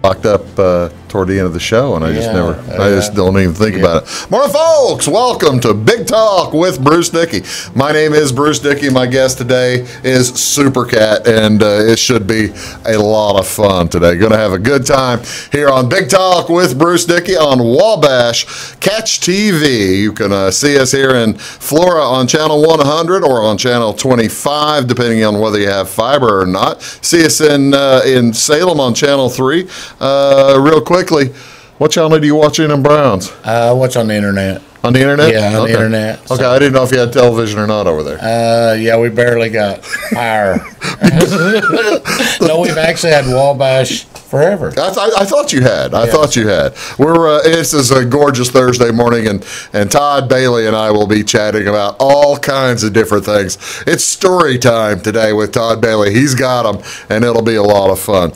locked up toward the end of the show, and I just don't even think about it. Morning, folks. Welcome to Big Talk with Bruce Dickey. My name is Bruce Dickey. My guest today is Super Cat, and it should be a lot of fun today. Going to have a good time here on Big Talk with Bruce Dickey on Wabash Catch TV. You can see us here in Flora on Channel 100 or on Channel 25, depending on whether you have fiber or not. See us in Salem on Channel 3. Real quickly, what channel do you watch in Browns? Watch on the internet. On the internet? Yeah, on the internet. Okay, I didn't know if you had television or not over there. Yeah, we barely got power. No, we've actually had Wabash forever. I thought you had. I thought you had. This is a gorgeous Thursday morning, and Todd Bailey and I will be chatting about all kinds of different things. It's story time today with Todd Bailey. He's got them, and it'll be a lot of fun.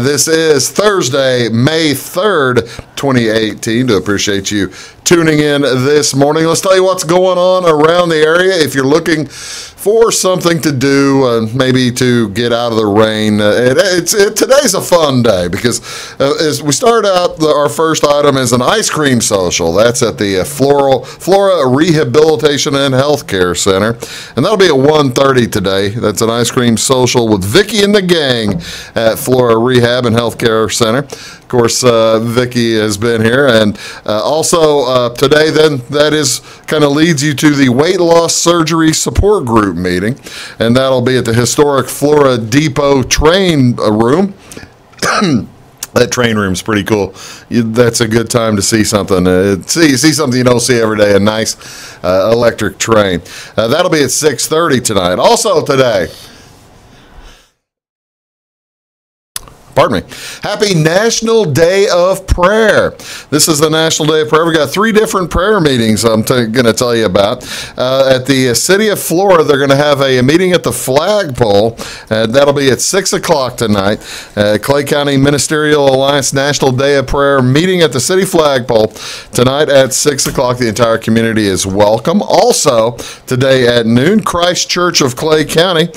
This is Thursday, May 3rd, 2018. To appreciate you tuning in this morning. Let's tell you what's going on around the area. If you're looking for something to do, maybe to get out of the rain, today's a fun day because as we start out, our first item is an ice cream social. That's at the Flora Rehabilitation and Healthcare Center, and that'll be at 1:30 today. That's an ice cream social with Vicky and the gang at Flora Rehab and Healthcare Center. Of course, Vicky has been here, and also today, then that is kind of leads you to the weight loss surgery support group meeting, and that'll be at the historic Flora Depot train room. That train room's pretty cool. That's a good time to see something. See something you don't see every day. A nice electric train. That'll be at 6:30 tonight. Also today. Pardon me. Happy National Day of Prayer. This is the National Day of Prayer. We've got 3 different prayer meetings I'm going to tell you about. At the City of Flora, they're going to have a meeting at the flagpole. That'll be at 6 o'clock tonight. Clay County Ministerial Alliance National Day of Prayer meeting at the City Flagpole tonight at 6 o'clock. The entire community is welcome. Also, today at noon, Christ Church of Clay County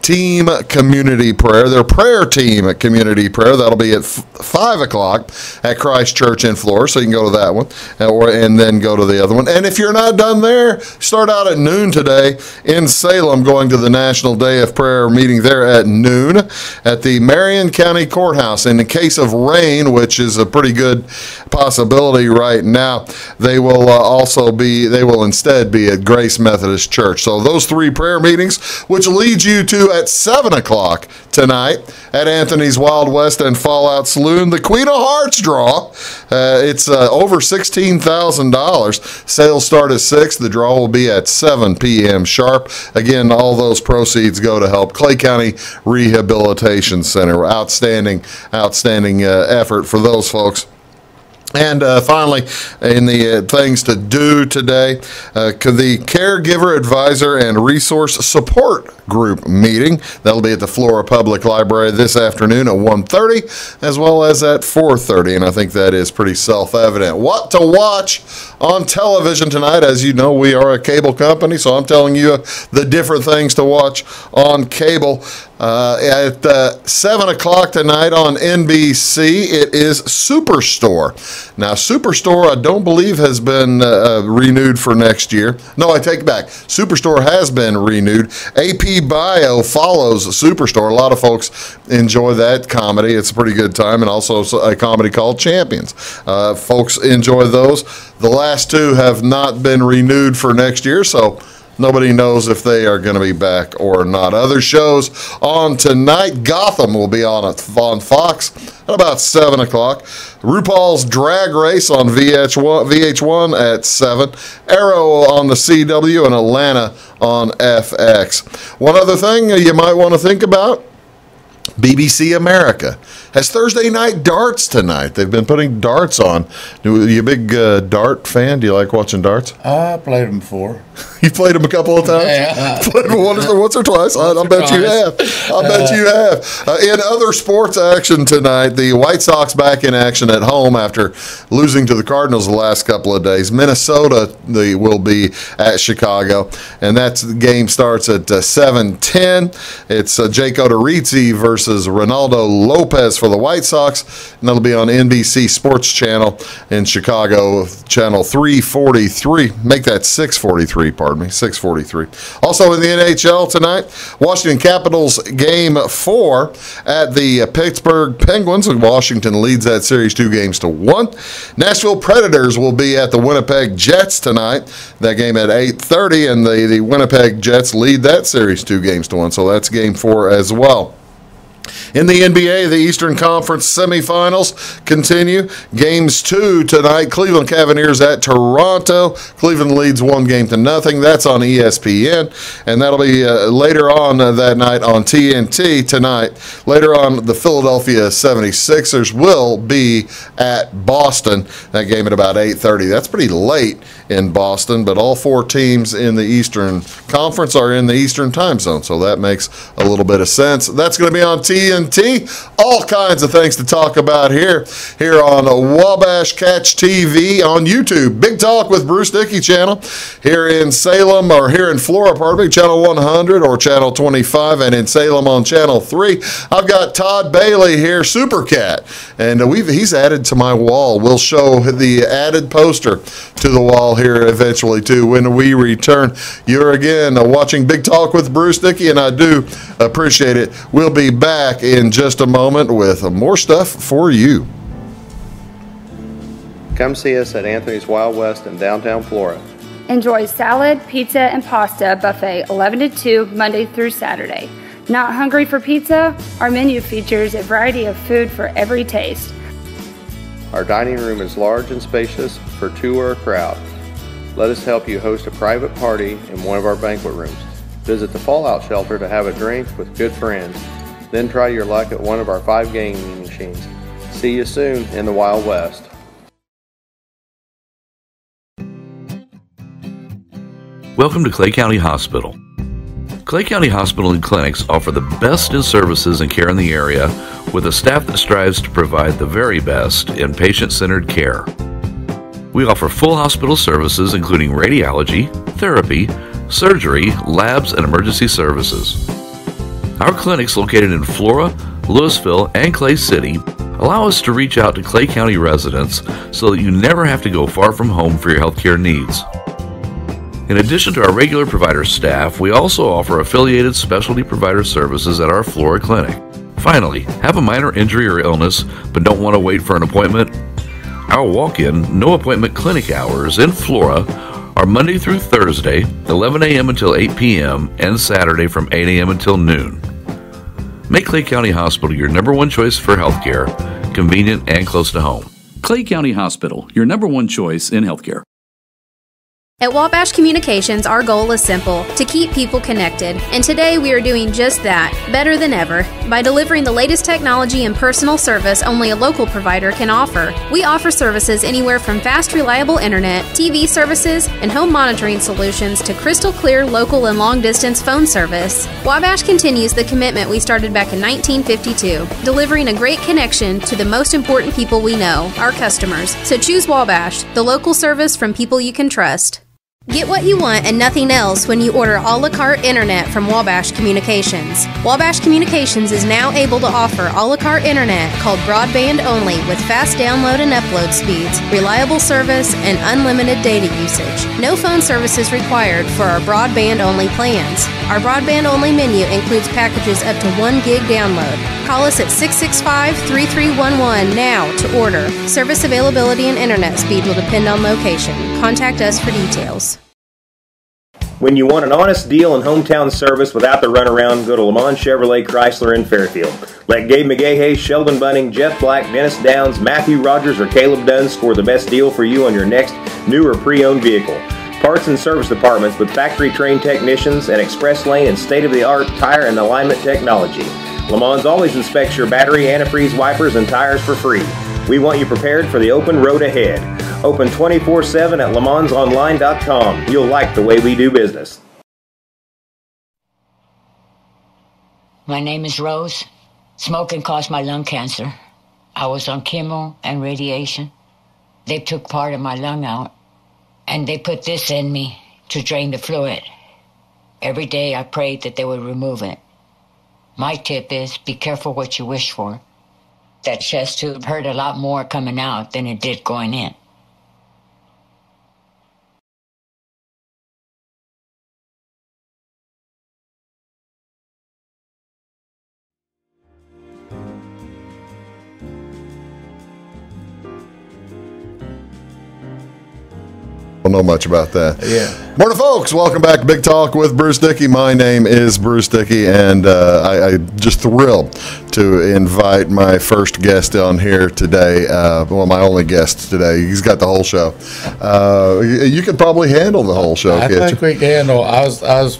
Team Community Prayer. Their prayer team at Community Prayer. That'll be at 5 o'clock at Christ Church in Florida, so you can go to that one and then go to the other one. And if you're not done there, start out at noon today in Salem, going to the National Day of Prayer meeting there at noon at the Marion County Courthouse. In the case of rain, which is a pretty good possibility right now, they will instead be at Grace Methodist Church. So those 3 prayer meetings, which leads you to at 7 o'clock tonight at Anthony's Wild West and Fallout Saloon, the Queen of Hearts draw. It's over $16,000. Sales start at 6. The draw will be at 7 p.m. sharp. Again, all those proceeds go to help Clay County Rehabilitation Center. Outstanding effort for those folks. And finally, in the things to do today, the Caregiver Advisor and Resource Support Group meeting. That'll be at the Flora Public Library this afternoon at 1:30, as well as at 4:30, and I think that is pretty self-evident. What to watch on television tonight? As you know, we are a cable company, so I'm telling you the different things to watch on cable. At 7 o'clock tonight on NBC, it is Superstore. Now, Superstore, I don't believe has been renewed for next year. No, I take it back. Superstore has been renewed. AP Bio follows Superstore. A lot of folks enjoy that comedy. It's a pretty good time, and also a comedy called Champions. Folks enjoy those. The last 2 have not been renewed for next year, so nobody knows if they are going to be back or not. Other shows on tonight, Gotham will be on Fox at about 7 o'clock. RuPaul's Drag Race on VH1 at 7. Arrow on the CW, and Atlanta on FX. One other thing you might want to think about, BBC America has Thursday night darts tonight. They've been putting darts on. Are you a big dart fan? Do you like watching darts? I played them before. You played them a couple of times? Yeah. Played them once or twice? I bet you have. I bet you have. In other sports action tonight, the White Sox back in action at home after losing to the Cardinals the last couple of days. Minnesota will be at Chicago, and that game starts at 7:10. It's Jake Odorizzi versus versus Ronaldo Lopez for the White Sox, and that'll be on NBC Sports Channel in Chicago, channel 343. Make that 643, pardon me, 643. Also in the NHL tonight, Washington Capitals game 4 at the Pittsburgh Penguins. Washington leads that series 2-1. Nashville Predators will be at the Winnipeg Jets tonight. That game at 8:30, and the Winnipeg Jets lead that series 2-1. So that's game 4 as well. In the NBA, the Eastern Conference semifinals continue. Games 2 tonight. Cleveland Cavaliers at Toronto. Cleveland leads 1-0. That's on ESPN. And that'll be later on that night on TNT tonight. Later on, the Philadelphia 76ers will be at Boston. That game at about 8:30. That's pretty late in Boston, but all 4 teams in the Eastern Conference are in the Eastern time zone, so that makes a little bit of sense. That's going to be on TNT. All kinds of things to talk about here on Wabash Catch TV on YouTube. Big Talk with Bruce Dickey channel here in Salem, or here in Flora, pardon me, channel 100 or channel 25, and in Salem on channel 3. I've got Todd Bailey here, Super Cat, and he's added to my wall. We'll show the added poster to the wall here eventually too when we return. You're again watching Big Talk with Bruce Dickey, and I do appreciate it. We'll be back in just a moment with more stuff for you. Come see us at Anthony's Wild West in downtown Flora. Enjoy salad, pizza, and pasta buffet 11 to 2 Monday through Saturday. Not hungry for pizza? Our menu features a variety of food for every taste. Our dining room is large and spacious for 2 or a crowd. Let us help you host a private party in one of our banquet rooms. Visit the Fallout Shelter to have a drink with good friends. Then try your luck at one of our 5 gaming machines. See you soon in the Wild West. Welcome to Clay County Hospital. Clay County Hospital and Clinics offer the best in services and care in the area, with a staff that strives to provide the very best in patient-centered care. We offer full hospital services including radiology, therapy, surgery, labs, and emergency services. Our clinics located in Flora, Louisville, and Clay City allow us to reach out to Clay County residents so that you never have to go far from home for your healthcare needs. In addition to our regular provider staff, we also offer affiliated specialty provider services at our Flora clinic. Finally, have a minor injury or illness but don't want to wait for an appointment? Our walk-in, no-appointment clinic hours in Flora are Monday through Thursday, 11 a.m. until 8 p.m., and Saturday from 8 a.m. until noon. Make Clay County Hospital your #1 choice for healthcare, convenient and close to home. Clay County Hospital, your #1 choice in healthcare. At Wabash Communications, our goal is simple: to keep people connected. And today we are doing just that, better than ever, by delivering the latest technology and personal service only a local provider can offer. We offer services anywhere from fast, reliable internet, TV services, and home monitoring solutions to crystal clear local and long-distance phone service. Wabash continues the commitment we started back in 1952, delivering a great connection to the most important people we know, our customers. So choose Wabash, the local service from people you can trust. Get what you want and nothing else when you order a la carte internet from Wabash Communications. Wabash Communications is now able to offer a la carte internet called broadband only, with fast download and upload speeds, reliable service, and unlimited data usage. No phone service is required for our broadband only plans. Our broadband only menu includes packages up to 1 gig download. Call us at 665-3311 now to order. Service availability and internet speed will depend on location. Contact us for details. When you want an honest deal and hometown service without the runaround, go to Lamont Chevrolet Chrysler in Fairfield. Let Gabe McGahey, Sheldon Bunning, Jeff Black, Dennis Downs, Matthew Rogers, or Caleb Dunn score the best deal for you on your next new or pre-owned vehicle. Parts and service departments with factory-trained technicians and express lane and state-of-the-art tire and alignment technology. Lamont always inspects your battery, antifreeze, wipers, and tires for free. We want you prepared for the open road ahead. Open 24/7 at LeMansOnline.com. You'll like the way we do business. My name is Rose. Smoking caused my lung cancer. I was on chemo and radiation. They took part of my lung out, and they put this in me to drain the fluid. Every day I prayed that they would remove it. My tip is be careful what you wish for. That chest tube hurt a lot more coming out than it did going in. Don't know much about that. Yeah. Morning, folks. Welcome back to Big Talk with Bruce Dickey. My name is Bruce Dickey, and I just thrilled to invite my first guest on here today. Well, my only guest today. He's got the whole show. You could probably handle the whole show, I can't think you? we can handle. I was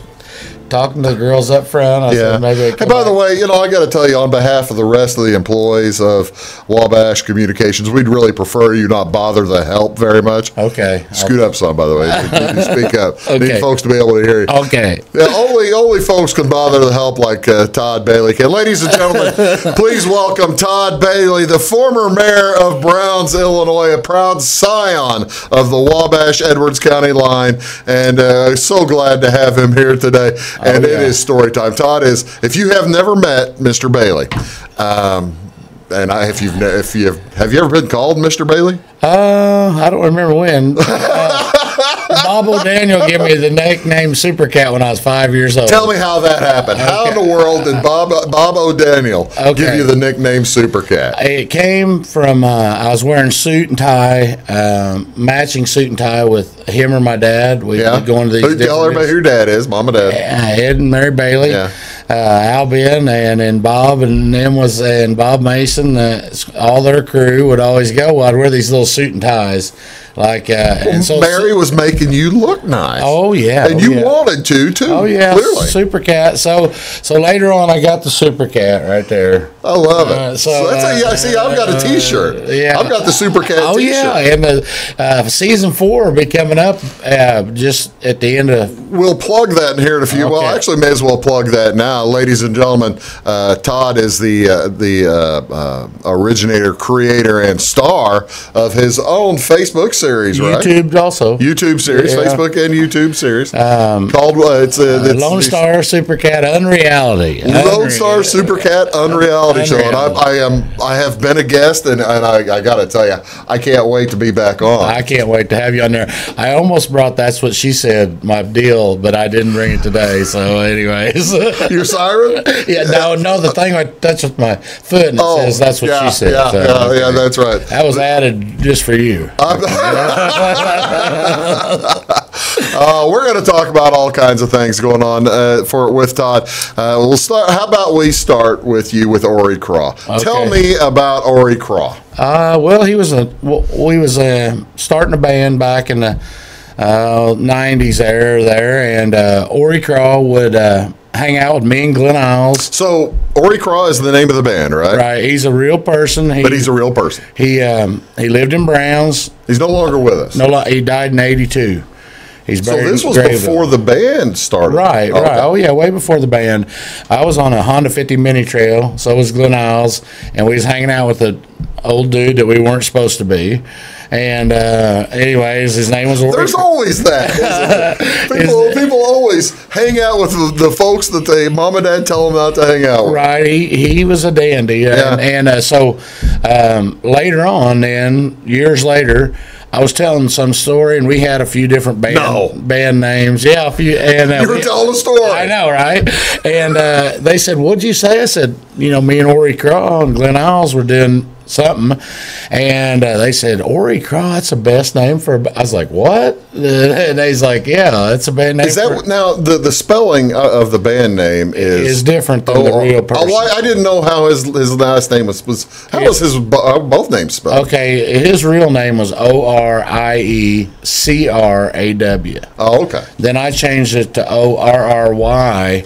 talking to the girls up front. I said maybe I Hey, by the way, I got to tell you, on behalf of the rest of the employees of Wabash Communications, we'd really prefer you not bother the help very much. Okay. Scoot up some, by the way. You speak up. Okay. Need folks to be able to hear you. Okay. Yeah, only folks can bother the help like Todd Bailey can. Ladies and gentlemen, please welcome Todd Bailey, the former mayor of Browns, Illinois, a proud scion of the Wabash-Edwards County line, and so glad to have him here today. And it is story time. Todd is, if you have never met Mr. Bailey, and have you ever been called Mr. Bailey? I don't remember when. Bob O'Daniel gave me the nickname Super Cat when I was 5 years old. Tell me how that happened. Okay. How in the world did Bob O'Daniel give you the nickname Super Cat? It came from I was wearing suit and tie, matching suit and tie with him or my dad. We'd go into these. Tell everybody who your dad is, Mom and Dad. Ed and Mary Bailey. Yeah. Al Ben and Bob and Bob Mason, all their crew would always go. I'd wear these little suit and ties, and so Mary was making you look nice. Oh yeah, and you wanted to too. Oh yeah, clearly. Super Cat. So later on, I got the Super Cat right there. I love it. So that's see, I've got a T-shirt. Yeah, I've got the Super Cat T-shirt. Yeah, and the season 4 will be coming up just at the end of. We'll plug that in here in a few. Okay. Well, actually, may as well plug that now, ladies and gentlemen. Todd is the originator, creator, and star of his own Facebook series, right? YouTube series, Facebook and YouTube series called it's Lone Star Super Cat Unreality. Lone Star Super Cat Unreality Show, and I have been a guest, and I got to tell you, I can't wait to be back on. I can't wait to have you on there. I almost brought That's What She Said, my deal, but I didn't bring it today. So, anyways, your siren? Yeah, no, the thing I touched with my foot and it says That's What She Said. Yeah, that's right. That was added just for you. We're going to talk about all kinds of things going on with Todd. We'll start. How about we start with you with Ori Craw? Okay. Tell me about Ori Craw. Well, we was starting a band back in the 90s there, and Ori Craw would hang out with me and Glenn Isles. So Ori Craw is the name of the band, right? Right. He's a real person. But he's a real person. He lived in Browns. He's no longer with us. No, he died in '82. He's so this was before the band started. Right, okay. Right. Oh, yeah, way before the band. I was on a Honda 50 Mini Trail, so was Glenn Isles, and we was hanging out with an old dude that we weren't supposed to be. And anyways, his name was Ori. There's always that, isn't it? People always hang out with the folks that they mom and dad tell them not to hang out with. Right. He was a dandy. Yeah. And so later on, then, years later, I was telling some story, and we had a few different band names. Yeah, a few. And you were telling a story. I know, right? And they said, "What'd you say?" I said, me and Ori Craw and Glenn Isles were doing something, and they said, "Ori Craw, that's the best name for." I was like, "What?" And he's like, "Yeah, that's a band name." Is that now the spelling of the band name is different than the real person? I didn't know how his last name was. How was his both names spelled? Okay, his real name was ORIECRAW. Oh, okay. Then I changed it to ORRYKRAW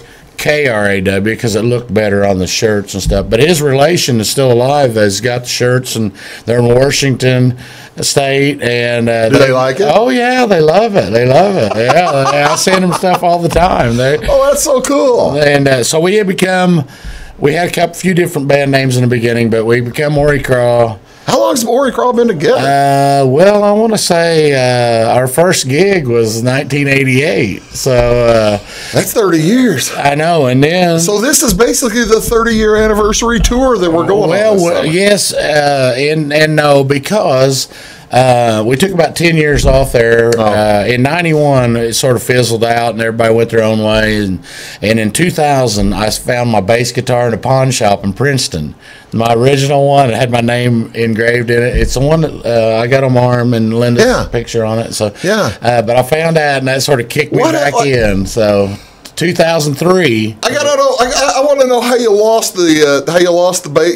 because it looked better on the shirts and stuff. But his relation is still alive. He's got the shirts, and they're in Washington State. And do they like it? Oh yeah, they love it. They love it. Yeah, I send them stuff all the time. That's so cool. And so we had a few different band names in the beginning, but we become Ori Craw. How long's Ori Craw been together? Well, I want to say our first gig was 1988. So that's 30 years. I know. And then so this is basically the 30-year anniversary tour that we're going on. Well, yes, and no, because we took about 10 years off there. In 91, it sort of fizzled out, and everybody went their own way. And in 2000, I found my bass guitar in a pawn shop in Princeton. My original one, it had my name engraved in it. It's the one that I got on my arm and Linda's picture on it. So but I found that, and that sort of kicked me back in. So 2003. I gotta know. I want to know how you lost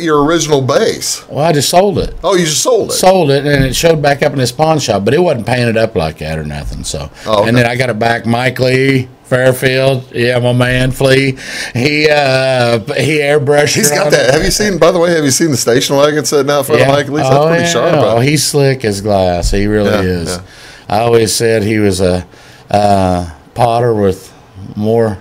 your original bass. Well, I just sold it. Oh, you just sold it. Sold it, and it showed back up in this pawn shop, but it wasn't painted up like that or nothing. So, and then I got it back. Mike Lee Fairfield, my man Flea. He airbrushed. He's got that. Have you seen? By the way, have you seen the station wagon sitting out front of Mike Lee's? That's pretty sharp. Oh, he's slick as glass. He really is. Yeah. I always said he was a potter with more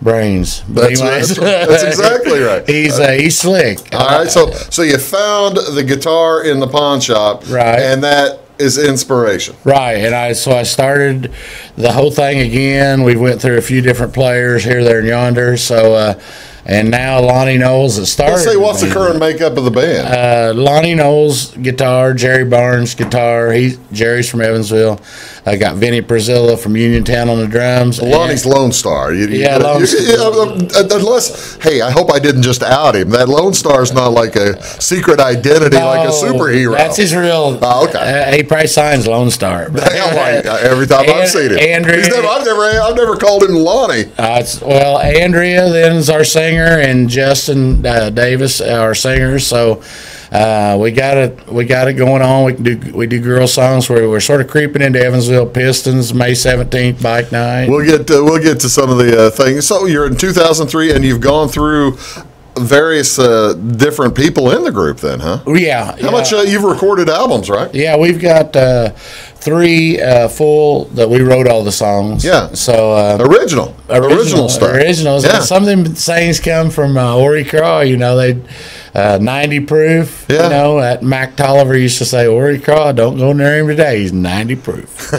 brains. That's exactly right. He's slick. All right, so you found the guitar in the pawn shop, right? And that is inspiration, right? And I started the whole thing again. We went through a few different players here, there, and yonder. So. And now Lonnie Knowles has started. Let's say, what's the current makeup of the band? Lonnie Knowles, guitar. Jerry Barnes, guitar. Jerry's from Evansville. I got Vinny Prezilla from Uniontown on the drums. Lonnie's Lone Star. Lone Star. Unless, hey, I hope I didn't just out him. That Lone Star is not like a secret identity like a superhero. That's his real. Oh, okay. He probably signs Lone Star. Every time I've seen him. Andrea, I've never called him Lonnie. Andrea then is our singer. And Justin Davis, our singers. So we got it going on. We do girl songs. We're sort of creeping into Evansville Pistons. May 17th, bike night. We'll get to some of the things. So you're in 2003, and you've gone through various different people in the group. Then, huh? Yeah. How much you've recorded albums, right? Yeah, we've got 3 full that we wrote all the songs. Yeah. So original stuff. Originals. Yeah. Some of them sayings come from Ori Craw. They 90 proof. Yeah. That Mac Tolliver used to say, Ori Craw, don't go near him today. He's 90 proof.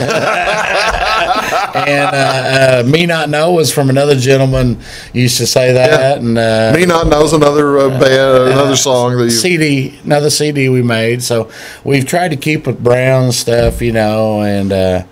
And Me Not Know was from another gentleman used to say that. Yeah. And Me Not Know's another band, another song that another CD we made. So we've tried to keep with Brown stuff, and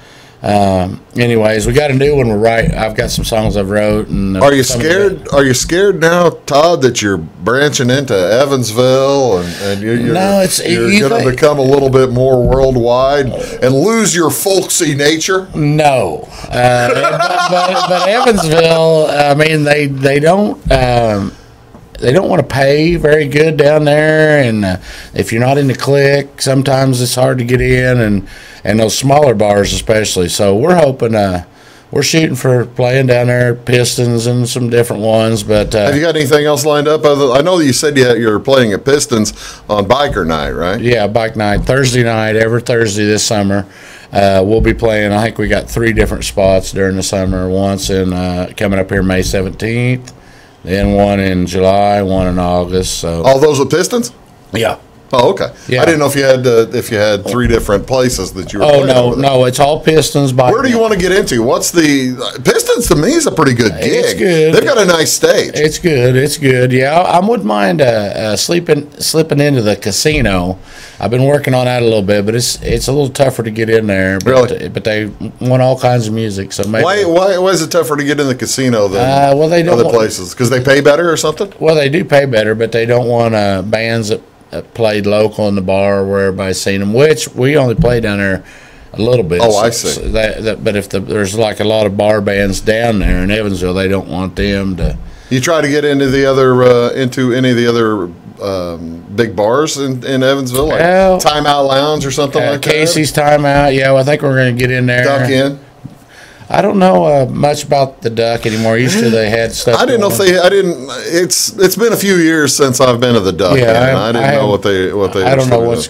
anyways, we got a new one. I've got some songs I've wrote. And are you scared? Are you scared now, Todd, that you're branching into Evansville and you're going to become a little bit more worldwide and lose your folksy nature? No, but Evansville. I mean, they don't. They don't want to pay very good down there, and if you're not in the clique, sometimes it's hard to get in, and those smaller bars especially. So we're hoping, we're shooting for playing down there at Pistons and some different ones. But have you got anything else lined up? I know that you said you're playing at Pistons on Biker Night, right? Yeah, Bike Night, Thursday night, every Thursday this summer. We'll be playing. I think we got 3 different spots during the summer. Once in coming up here May 17th. Then one in July, one in August. So all those are Pistons? Yeah. Oh, okay. Yeah. I didn't know if you had 3 different places that you were playing. No, it's all Pistons. Where do you want to get into? What's the Pistons? To me, is a pretty good gig. It's good. They've got a nice stage. It's good. Yeah, I wouldn't mind slipping into the casino. I've been working on that a little bit, but it's a little tougher to get in there. But they want all kinds of music. So maybe why is it tougher to get in the casino than they don't other places? Because they pay better or something? Well, they do pay better, but they don't want bands that played local in the bar where everybody's seen them, which we only play down there a little bit. Oh, I see. So but if there's like a lot of bar bands down there in Evansville, they don't want them to. You try to get into the other into any of the other big bars in Evansville, like Timeout Lounge or something like Casey's Timeout. Yeah, well, I think we're going to get in there. Duck in. I don't know much about the Duck anymore. Used to they had stuff. I didn't know if they. I didn't. It's been a few years since I've been to the Duck. Yeah, I didn't know what they. I don't know what's.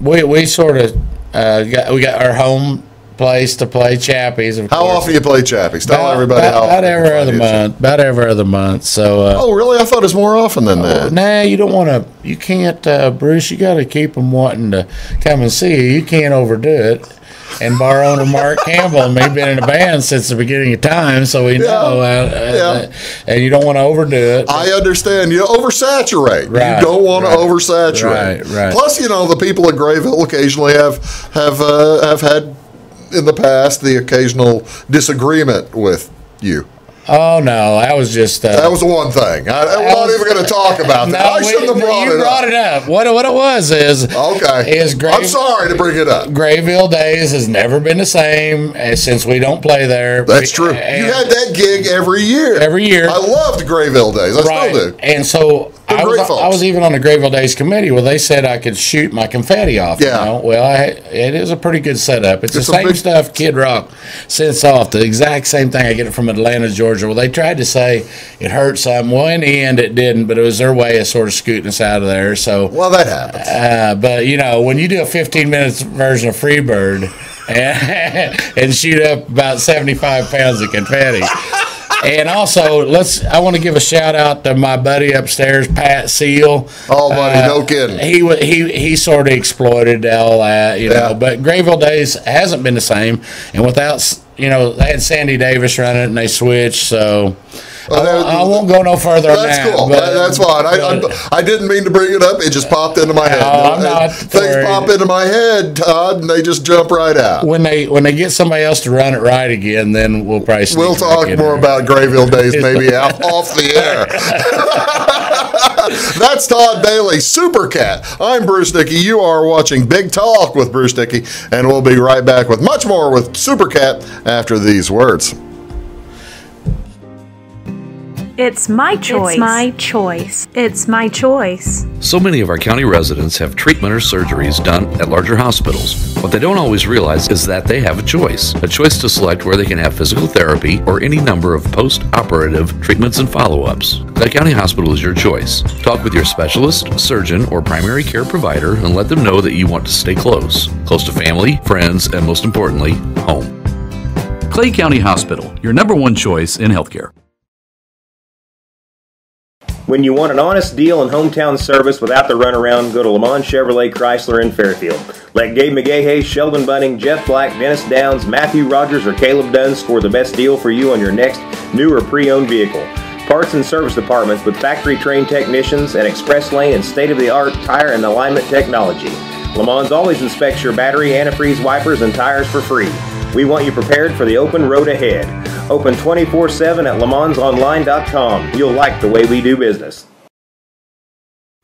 We sort of we got our home place to play Chappies. Of How course. often you play Chappies? Tell everybody how often. About every other month. About every other month. So. Oh, really? I thought it was more often than that. Nah, you don't want to. You can't, Bruce. You got to keep them wanting to come and see you. You can't overdo it. And bar owner Mark Campbell and me been in a band since the beginning of time, so we know. And you don't want to overdo it. I understand. You oversaturate. Right, you don't want to oversaturate. Right. Plus, the people at Grayville occasionally have had in the past the occasional disagreement with you. Oh no, that was just that was the one thing. I'm not even going to talk about that. I shouldn't have brought it up. You brought it up. What it was is okay. I'm sorry to bring it up. Grayville Days has never been the same since we don't play there. That's true. You had that gig every year. Every year. I loved Grayville Days. I still do. And so I was even on the Grayville Days committee where they said I could shoot my confetti off. Yeah. Well, it is a pretty good setup. It's the same stuff Kid Rock sends off. The exact same thing. I get it from Atlanta, Georgia. Well, they tried to say it hurt some. Well, in the end, it didn't, but it was their way of sort of scooting us out of there. So, well, that happens. But when you do a 15-minute version of Freebird and shoot up about 75 pounds of confetti. And also, I want to give a shout out to my buddy upstairs, Pat Seal. Oh, buddy, no kidding. He sort of exploited all that, know. But Grayville Days hasn't been the same, and without they had Sandy Davis running it, and they switched. So I won't go no further on that. That's cool. That's fine. I didn't mean to bring it up. It just popped into my head. Things pop into my head, Todd, and they just jump right out. When they get somebody else to run it right again, then we'll probably we'll talk more about Grayville Days maybe off the air. That's Todd Bailey, Super Cat. I'm Bruce Dickey. You are watching Big Talk with Bruce Dickey, and we'll be right back with much more with Super Cat after these words. It's my choice. It's my choice. It's my choice. So many of our county residents have treatment or surgeries done at larger hospitals. What they don't always realize is that they have a choice to select where they can have physical therapy or any number of post-operative treatments and follow-ups. Clay County Hospital is your choice. Talk with your specialist, surgeon, or primary care provider and let them know that you want to stay close to family, friends, and most importantly, home. Clay County Hospital, your number one choice in healthcare. When you want an honest deal and hometown service without the runaround, go to Lamont Chevrolet Chrysler in Fairfield. Let Gabe McGahey, Sheldon Bunning, Jeff Black, Dennis Downs, Matthew Rogers, or Caleb Dunn score the best deal for you on your next new or pre-owned vehicle. Parts and service departments with factory-trained technicians and express lane and state-of-the-art tire and alignment technology. Lamont's always inspects your battery, antifreeze, wipers, and tires for free. We want you prepared for the open road ahead. Open 24/7 at LaMonsOnline.com. You'll like the way we do business.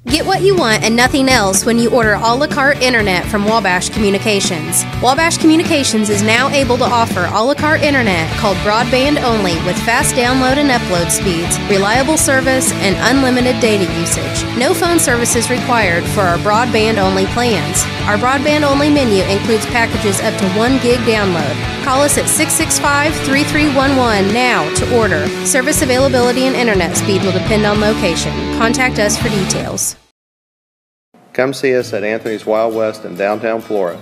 Get what you want and nothing else when you order a la carte internet from Wabash Communications. Wabash Communications is now able to offer a la carte internet called broadband only with fast download and upload speeds, reliable service, and unlimited data usage. No phone services required for our broadband only plans. Our broadband only menu includes packages up to 1 gig download. Call us at 665-3311 now to order. Service availability and internet speed will depend on location. Contact us for details. Come see us at Anthony's Wild West in downtown Flora.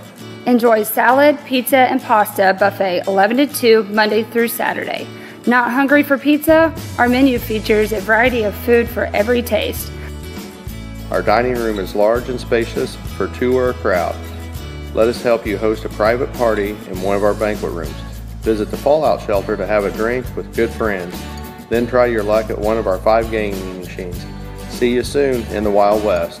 Enjoy salad, pizza, and pasta buffet 11 to 2 Monday through Saturday. Not hungry for pizza? Our menu features a variety of food for every taste. Our dining room is large and spacious for 2 or a crowd. Let us help you host a private party in one of our banquet rooms. Visit the Fallout Shelter to have a drink with good friends. Then try your luck at one of our 5 gaming machines. See you soon in the Wild West.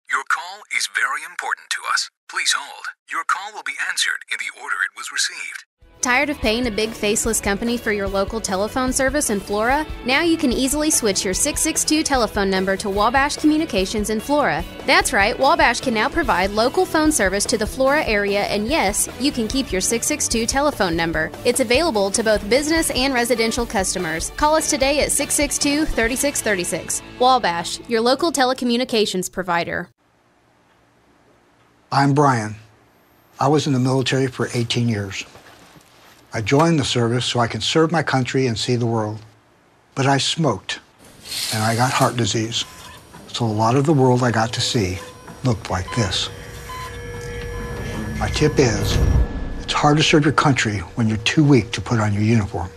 Your call is very important to us. Please hold. Your call will be answered in the order it was received. Tired of paying a big faceless company for your local telephone service in Flora? Now you can easily switch your 662 telephone number to Wabash Communications in Flora. That's right, Wabash can now provide local phone service to the Flora area, and yes, you can keep your 662 telephone number. It's available to both business and residential customers. Call us today at 662-3636. Wabash, your local telecommunications provider. I'm Brian. I was in the military for 18 years. I joined the service so I could serve my country and see the world. But I smoked, and I got heart disease. So a lot of the world I got to see looked like this. My tip is, it's hard to serve your country when you're too weak to put on your uniform.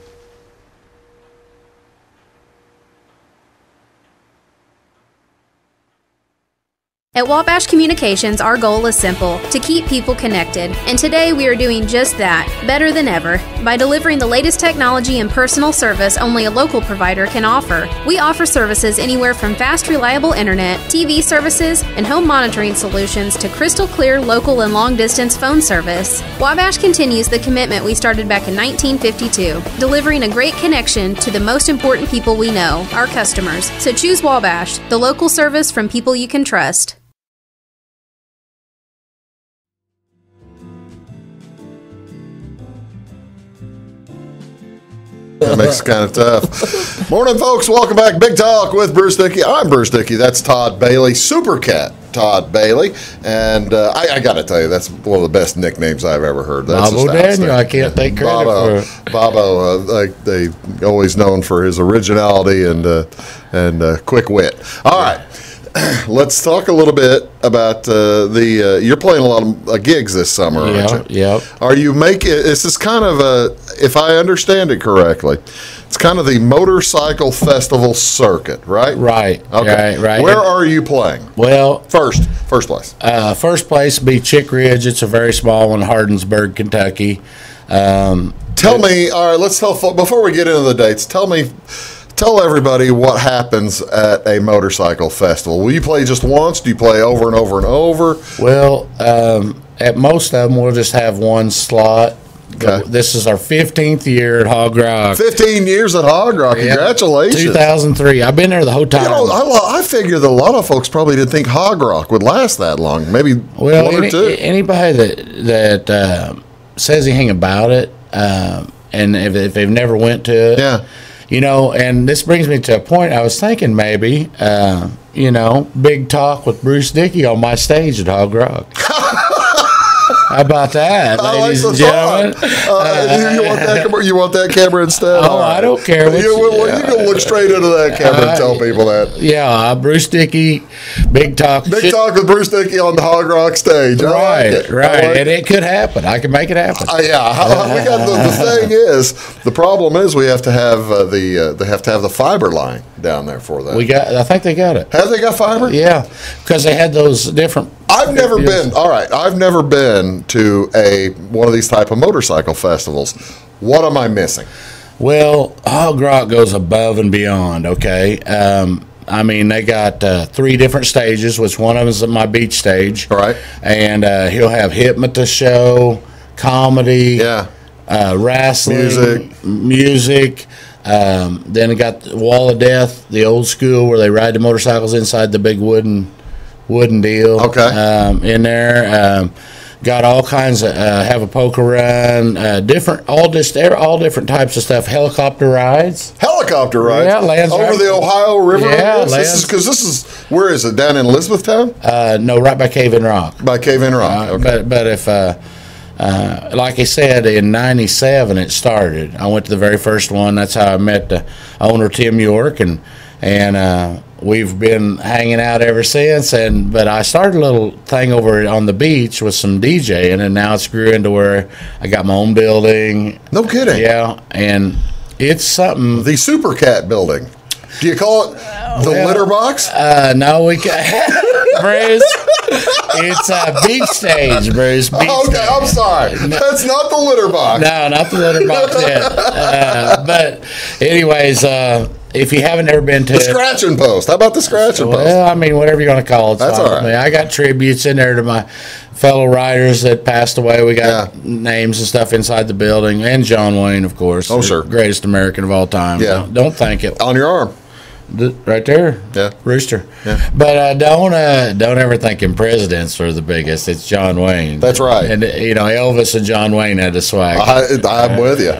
At Wabash Communications, our goal is simple, to keep people connected. And today we are doing just that, better than ever, by delivering the latest technology and personal service only a local provider can offer. We offer services anywhere from fast, reliable internet, TV services, and home monitoring solutions to crystal clear local and long-distance phone service. Wabash continues the commitment we started back in 1952, delivering a great connection to the most important people we know, our customers. So choose Wabash, the local service from people you can trust. That makes it kind of tough. Morning, folks. Welcome back. Big Talk with Bruce Dickey. I'm Bruce Dickey. That's Todd Bailey, Super Cat Todd Bailey. And I got to tell you, that's one of the best nicknames I've ever heard. That's Bobo Daniel. I can't take credit for it. Bobo, like they always known for his originality and quick wit. All right. Let's talk a little bit about you're playing a lot of gigs this summer, aren't you? Yep. Are you making, is this kind of if I understand it correctly, it's kind of the motorcycle festival circuit, right? Right. Okay. Right. Where are you playing? Well, first place. First place would be Chick Ridge. It's a very small one, Hardinsburg, Kentucky. Tell me, all right, let's before we get into the dates, tell everybody what happens at a motorcycle festival. Will you play just once? Do you play over and over and over? Well, at most of them, we'll just have one slot. Okay. This is our 15th year at Hog Rock. 15 years at Hog Rock. Yep. Congratulations. 2003. I've been there the whole time. I figure that a lot of folks probably didn't think Hog Rock would last that long. Maybe one or two. Anybody that says anything about it, and if they've never went to it, yeah. You know, and this brings me to a point. I was thinking maybe, big talk with Bruce Dickey on my stage at Hog Rock. How about that, ladies and gentlemen? You want that camera instead? Oh, right. I don't care. You can look straight into that camera and tell people that. Yeah, Bruce Dickey, big talk. Big talk with Bruce Dickey on the Hog Rock stage. Right. And it could happen. I can make it happen. The thing is, the problem is we have to have the fiber line down there for that. I think they got it. Have they got fiber? Yeah, because they had those different. I've never been to one of these type of motorcycle festivals. What am I missing? Well, Hog Rock goes above and beyond, okay? I mean, they got 3 different stages, which one of them is my beach stage. All right. And he'll have hypnotist show, comedy, wrestling, music. Then it got the Wall of Death, the old school where they ride the motorcycles inside the big wooden deal. Okay. In there. Got all kinds of have a poker run, all different types of stuff. Helicopter rides. Yeah, lands over the Ohio River. Yeah, this is where is it? Down in Elizabethtown? No, right by Cave in Rock. By Cave in Rock. Okay. But if like I said, in '97 it started. I went to the very first one. That's how I met the owner, Tim York, and we've been hanging out ever since. But I started a little thing over on the beach with some DJing, and now it's grew into where I got my own building. No kidding. Yeah, and it's something. The Super Cat building. Do you call it the litter box? No, we Bruce. It's a beach stage, Bruce. I'm sorry. That's not the litter box. No, not the litter box yet. But anyways, if you haven't ever been to the scratching post, how about the scratching post? Well, I mean, whatever you're going to call it. That's all right. I got tributes in there to my fellow writers that passed away. We got names and stuff inside the building, and John Wayne, of course. Oh, sure. Greatest American of all time. Yeah. Don't think it. On your arm. Right there, yeah, Rooster. Yeah. But don't ever think in presidents are the biggest. It's John Wayne. That's right. And Elvis and John Wayne had the swag. I'm with you.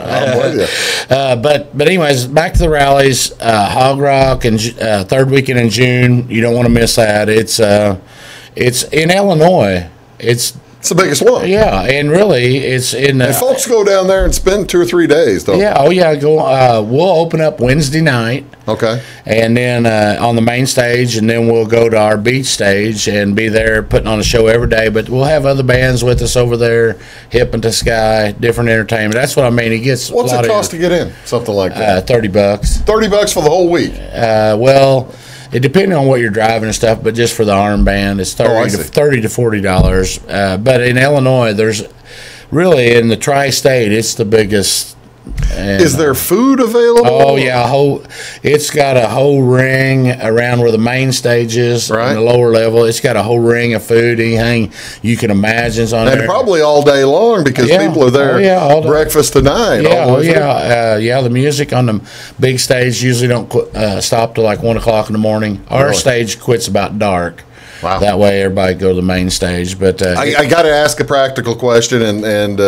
But anyways, back to the rallies. Hog Rock and third weekend in June. You don't want to miss that. It's in Illinois. It's It's the biggest one. Yeah, and really, it's in. And folks go down there and spend 2 or 3 days, don't Yeah, oh yeah. We'll open up Wednesday night. Okay. And then on the main stage, and then we'll go to our beach stage and be there putting on a show every day. But we'll have other bands with us over there, Hip and to Sky, different entertainment. That's what I mean. It gets. What's it cost to get in? Something like that. $30. $30 for the whole week. Well. It depends on what you're driving and stuff, but just for the armband, it's $30 to $40. But in Illinois, there's really in the tri-state, it's the biggest. And, is there food available? Oh yeah, it's got a whole ring around where the main stage is, right? The lower level. It's got a whole ring of food, anything you can imagine's on there. And probably all day long because people are there breakfast to night. Yeah. The music on the big stage usually don't stop till like 1 o'clock in the morning. Our stage quits about dark. Wow. That way everybody go to the main stage. But I got to ask a practical question, and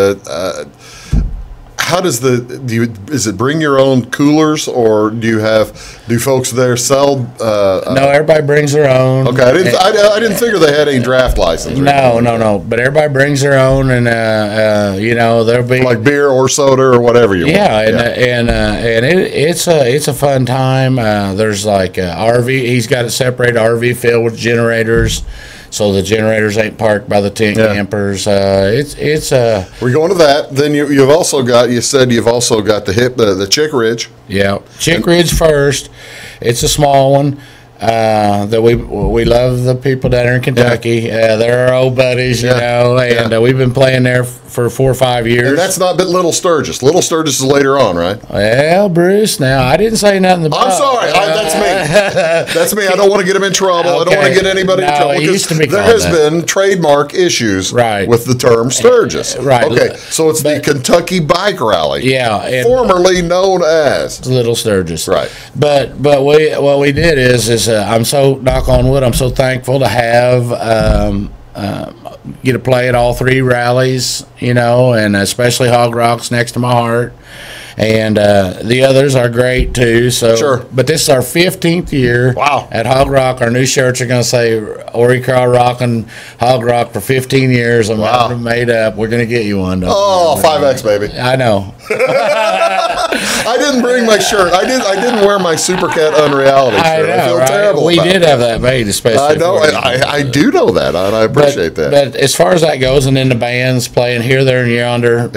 how does is it bring your own coolers, or do folks there sell? No, everybody brings their own. Okay, I didn't figure they had any draft license. No. But everybody brings their own, and there'll be like beer or soda or whatever you want. And it's a fun time. There's like RV. He's got it separated RV filled with generators. So the generators ain't parked by the tent campers. We're going to that. Then you've also got. You said you've also got the Chick Ridge. Yeah, Chick Ridge first. It's a small one. That we love the people down there in Kentucky. They're our old buddies, and we've been playing there for 4 or 5 years. And that's not Little Sturgis. Little Sturgis is later on, right? Well, Bruce, now I didn't say nothing about. I'm sorry, that's me. That's me. I don't want to get him in trouble. Okay. I don't want to get anybody in trouble because there has been trademark issues with the term Sturgis. Right. Okay, so it's the Kentucky Bike Rally. Yeah. Formerly known as Little Sturgis. Right. But what we did is I'm so, knock on wood, I'm so thankful to have get to play at all 3 rallies, and especially Hog Rock's next to my heart. And the others are great too. So, sure. But this is our 15th year. Wow. At Hog Rock. Our new shirts are going to say Ori Craw rocking Hog Rock for 15 years. I'm made up. We're going to get you one. 5X, baby. I know. I didn't bring my shirt. I didn't wear my Super Cat Unreality shirt. I feel terrible. We did have that made, especially. I know. I do know that, and I appreciate that. But as far as that goes, and then the band's playing here, there, and yonder,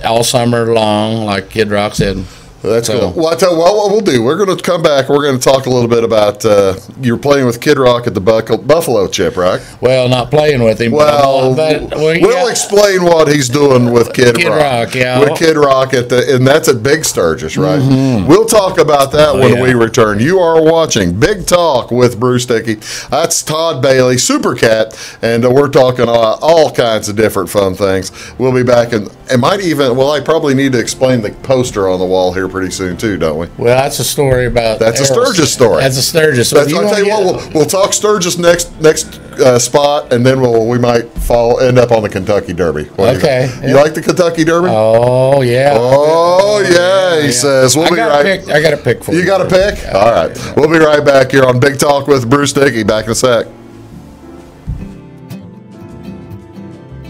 all summer long, like Kid Rock said. That's cool. Well, I tell you what we'll do. We're going to come back. We're going to talk a little bit about you're playing with Kid Rock at the Buffalo Chip, right? Well, not playing with him. Well, we'll explain what he's doing with Kid Rock. With Kid Rock and that's at Big Sturgis, right? Mm-hmm. We'll talk about that when we return. You are watching Big Talk with Bruce Dickey. That's Todd Bailey, Super Cat, and we're talking all kinds of different fun things. We'll be back, and I probably need to explain the poster on the wall here pretty soon too, don't we? Well, that's a story about. That's a Sturgis story. That's a Sturgis. So I'll tell you what. We'll talk Sturgis next spot, and then we might end up on the Kentucky Derby. Okay. You like the Kentucky Derby? Oh yeah. Oh yeah. He says we'll be right. I got a pick for you. You got a pick? All right. We'll be right back here on Big Talk with Bruce Dickey. Back in a sec.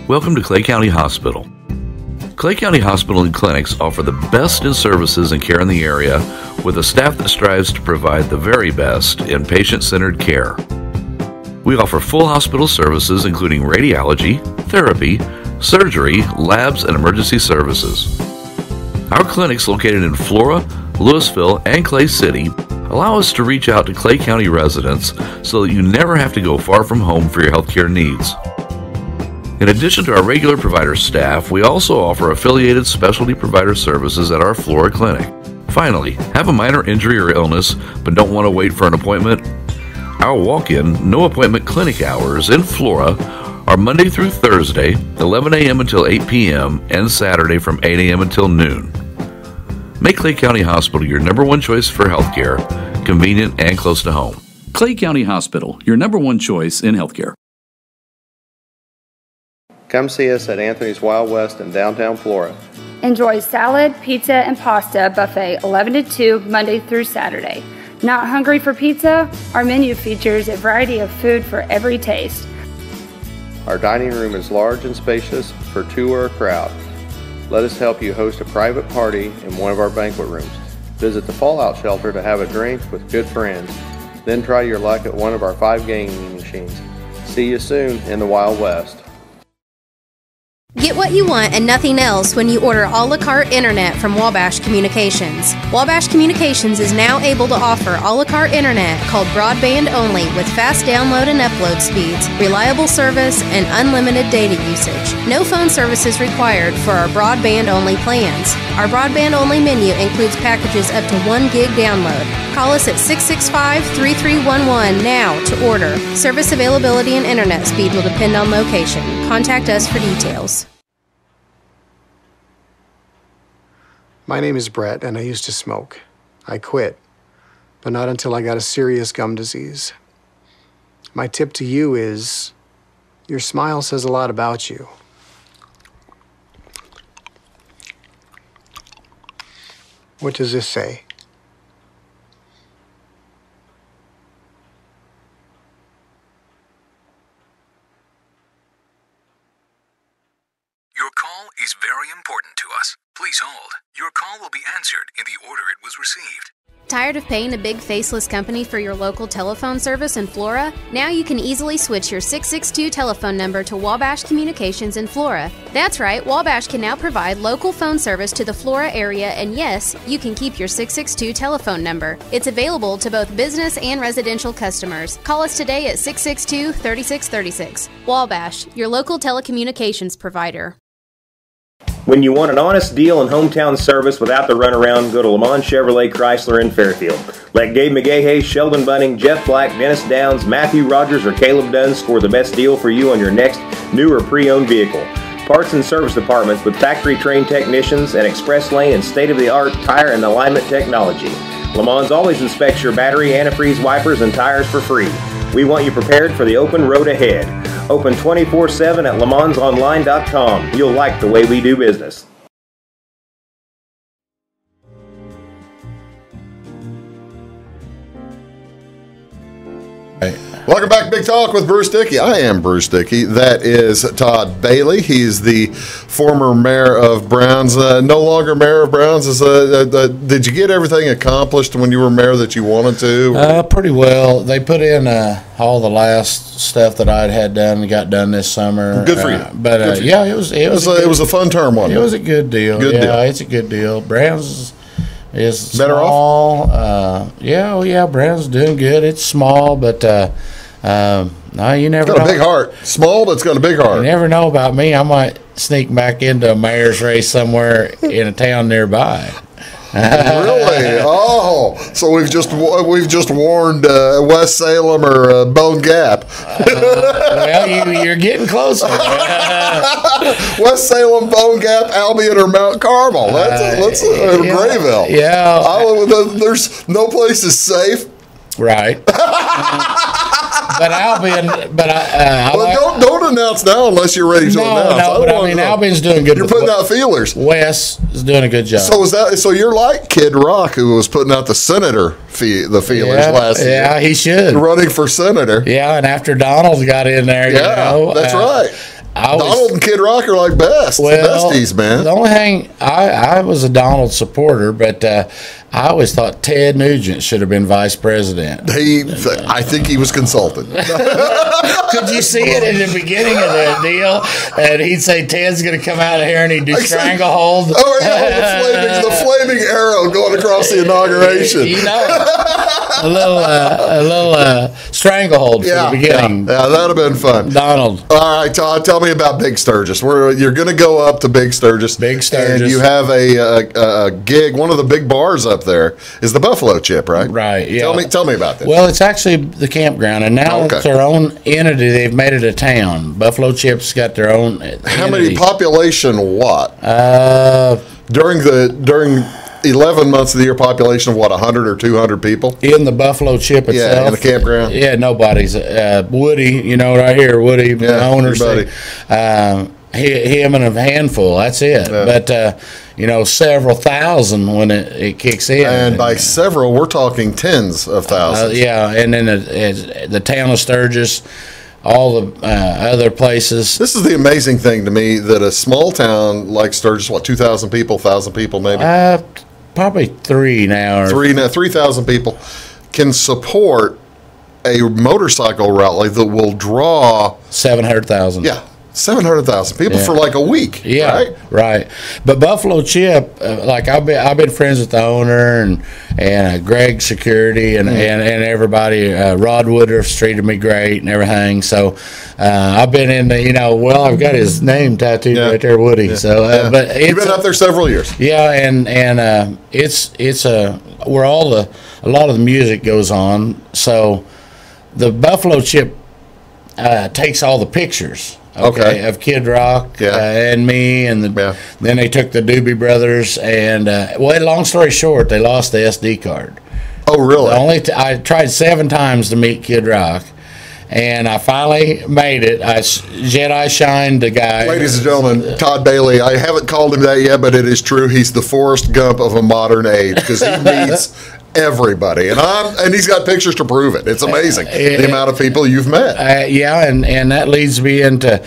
Welcome to Clay County Hospital. Clay County Hospital and Clinics offer the best in services and care in the area with a staff that strives to provide the very best in patient-centered care. We offer full hospital services including radiology, therapy, surgery, labs, and emergency services. Our clinics located in Flora, Louisville, and Clay City allow us to reach out to Clay County residents so that you never have to go far from home for your healthcare needs. In addition to our regular provider staff, we also offer affiliated specialty provider services at our Flora clinic. Finally, have a minor injury or illness but don't want to wait for an appointment? Our walk-in, no-appointment clinic hours in Flora are Monday through Thursday, 11 a.m. until 8 p.m., and Saturday from 8 a.m. until noon. Make Clay County Hospital your #1 choice for healthcare, convenient and close to home. Clay County Hospital, your #1 choice in healthcare. Come see us at Anthony's Wild West in downtown Flora. Enjoy salad, pizza, and pasta buffet 11 to 2 Monday through Saturday. Not hungry for pizza? Our menu features a variety of food for every taste. Our dining room is large and spacious for two or a crowd. Let us help you host a private party in one of our banquet rooms. Visit the Fallout Shelter to have a drink with good friends. Then try your luck at one of our 5 gaming machines. See you soon in the Wild West. Get what you want and nothing else when you order a la carte internet from Wabash Communications. Wabash Communications is now able to offer a la carte internet called broadband only with fast download and upload speeds, reliable service, and unlimited data usage. No phone service is required for our broadband only plans. Our broadband only menu includes packages up to 1 gig download. Call us at 665-3311 now to order. Service availability and internet speed will depend on location. Contact us for details. My name is Brett, and I used to smoke. I quit, but not until I got a serious gum disease. My tip to you is, your smile says a lot about you. What does this say? Your call is very important to us. Please hold. Your call will be answered in the order it was received. Tired of paying a big faceless company for your local telephone service in Flora? Now you can easily switch your 662 telephone number to Wabash Communications in Flora. That's right, Wabash can now provide local phone service to the Flora area, and yes, you can keep your 662 telephone number. It's available to both business and residential customers. Call us today at 662-3636. Wabash, your local telecommunications provider. When you want an honest deal and hometown service without the runaround, go to Lamont Chevrolet Chrysler in Fairfield. Let Gabe McGahey, Sheldon Bunning, Jeff Black, Dennis Downs, Matthew Rogers, or Caleb Dunn score the best deal for you on your next new or pre-owned vehicle. Parts and service departments with factory-trained technicians and express lane and state-of-the-art tire and alignment technology. Lamont always inspects your battery, antifreeze, wipers, and tires for free. We want you prepared for the open road ahead. Open 24/7 at LeMansOnline.com. You'll like the way we do business. Welcome back to Big Talk with Bruce Dickey. I am Bruce Dickey. That is Todd Bailey. He's the former mayor of Browns. No longer mayor of Browns. Did you get everything accomplished when you were mayor that you wanted to? Pretty well. They put in all the last stuff that I'd had done and got done this summer. Good for you. But yeah, it was a fun term, wasn't it? It was a good deal. Good deal. It's a good deal. Browns is better small. Browns doing good. It's small, but no, you never. It's got a big heart. Small, but it's got a big heart. You never know about me. I might sneak back into a mayor's race somewhere in a town nearby. Really? Oh, so we've just warned West Salem or Bone Gap. Well, you're getting closer. West Salem, Bone Gap, Albion, or Mount Carmel. That's Grayville. Yeah. There's no place is safe. Right. But Albion, don't announce now unless you're ready to announce. No, but Albion's doing good. You're putting out feelers. Wes is doing a good job. So you're like Kid Rock, who was putting out the senator the feelers last year. Yeah, he should. Running for senator. Yeah, and after Donald got in there, that's right. Donald and Kid Rock are like besties, man. The only thing, I was a Donald supporter, but I always thought Ted Nugent should have been vice president. I think he was consulted. Could you see it in the beginning of the deal? And he'd say Ted's going to come out of here and he'd do stranglehold. Oh, yeah, the flaming arrow going across the inauguration. A little stranglehold for the beginning. Yeah, that would have been fun. Donald. All right, Todd, tell me about Big Sturgis. You're going to go up to Big Sturgis. And you have a gig. One of the big bars up there is the Buffalo Chip, right? Right, yeah. Tell me about this. Well, it's actually the campground, and now it's their own entity. They've made it a town. Buffalo Chip's got their own entity. How many population what? During 11 months of the year, population of what, 100 or 200 people? In the Buffalo Chip itself? Yeah, in the campground? Yeah, nobody's. Woody, right here, Woody, the owner. Him and a handful, that's it. Yeah. But, several thousand when it kicks in. And by several, we're talking tens of thousands. And then the town of Sturgis, all the other places. This is the amazing thing to me, that a small town like Sturgis, 2,000 people, 1,000 people maybe? Probably 3 now. 3,000 people can support a motorcycle rally that will draw 700,000. Yeah, 700,000 people for like a week. Yeah, right. But Buffalo Chip, like I've been friends with the owner and Greg Security and everybody. Rod Woodruff's treated me great and everything. So I've been in the, I've got his name tattooed right there, Woody. Yeah. So, but you've been up there several years. Yeah, and it's where a lot of the music goes on. So the Buffalo Chip takes all the pictures. Okay, of Kid Rock and me, and then they took the Doobie Brothers, and long story short, they lost the SD card. Oh, really? I tried 7 times to meet Kid Rock, and I finally made it. I Jedi shined the guy. Ladies and gentlemen, Todd Bailey. I haven't called him that yet, but it is true. He's the Forrest Gump of a modern age, because he meets everybody, and he's got pictures to prove it. It's amazing the amount of people you've met. And that leads me into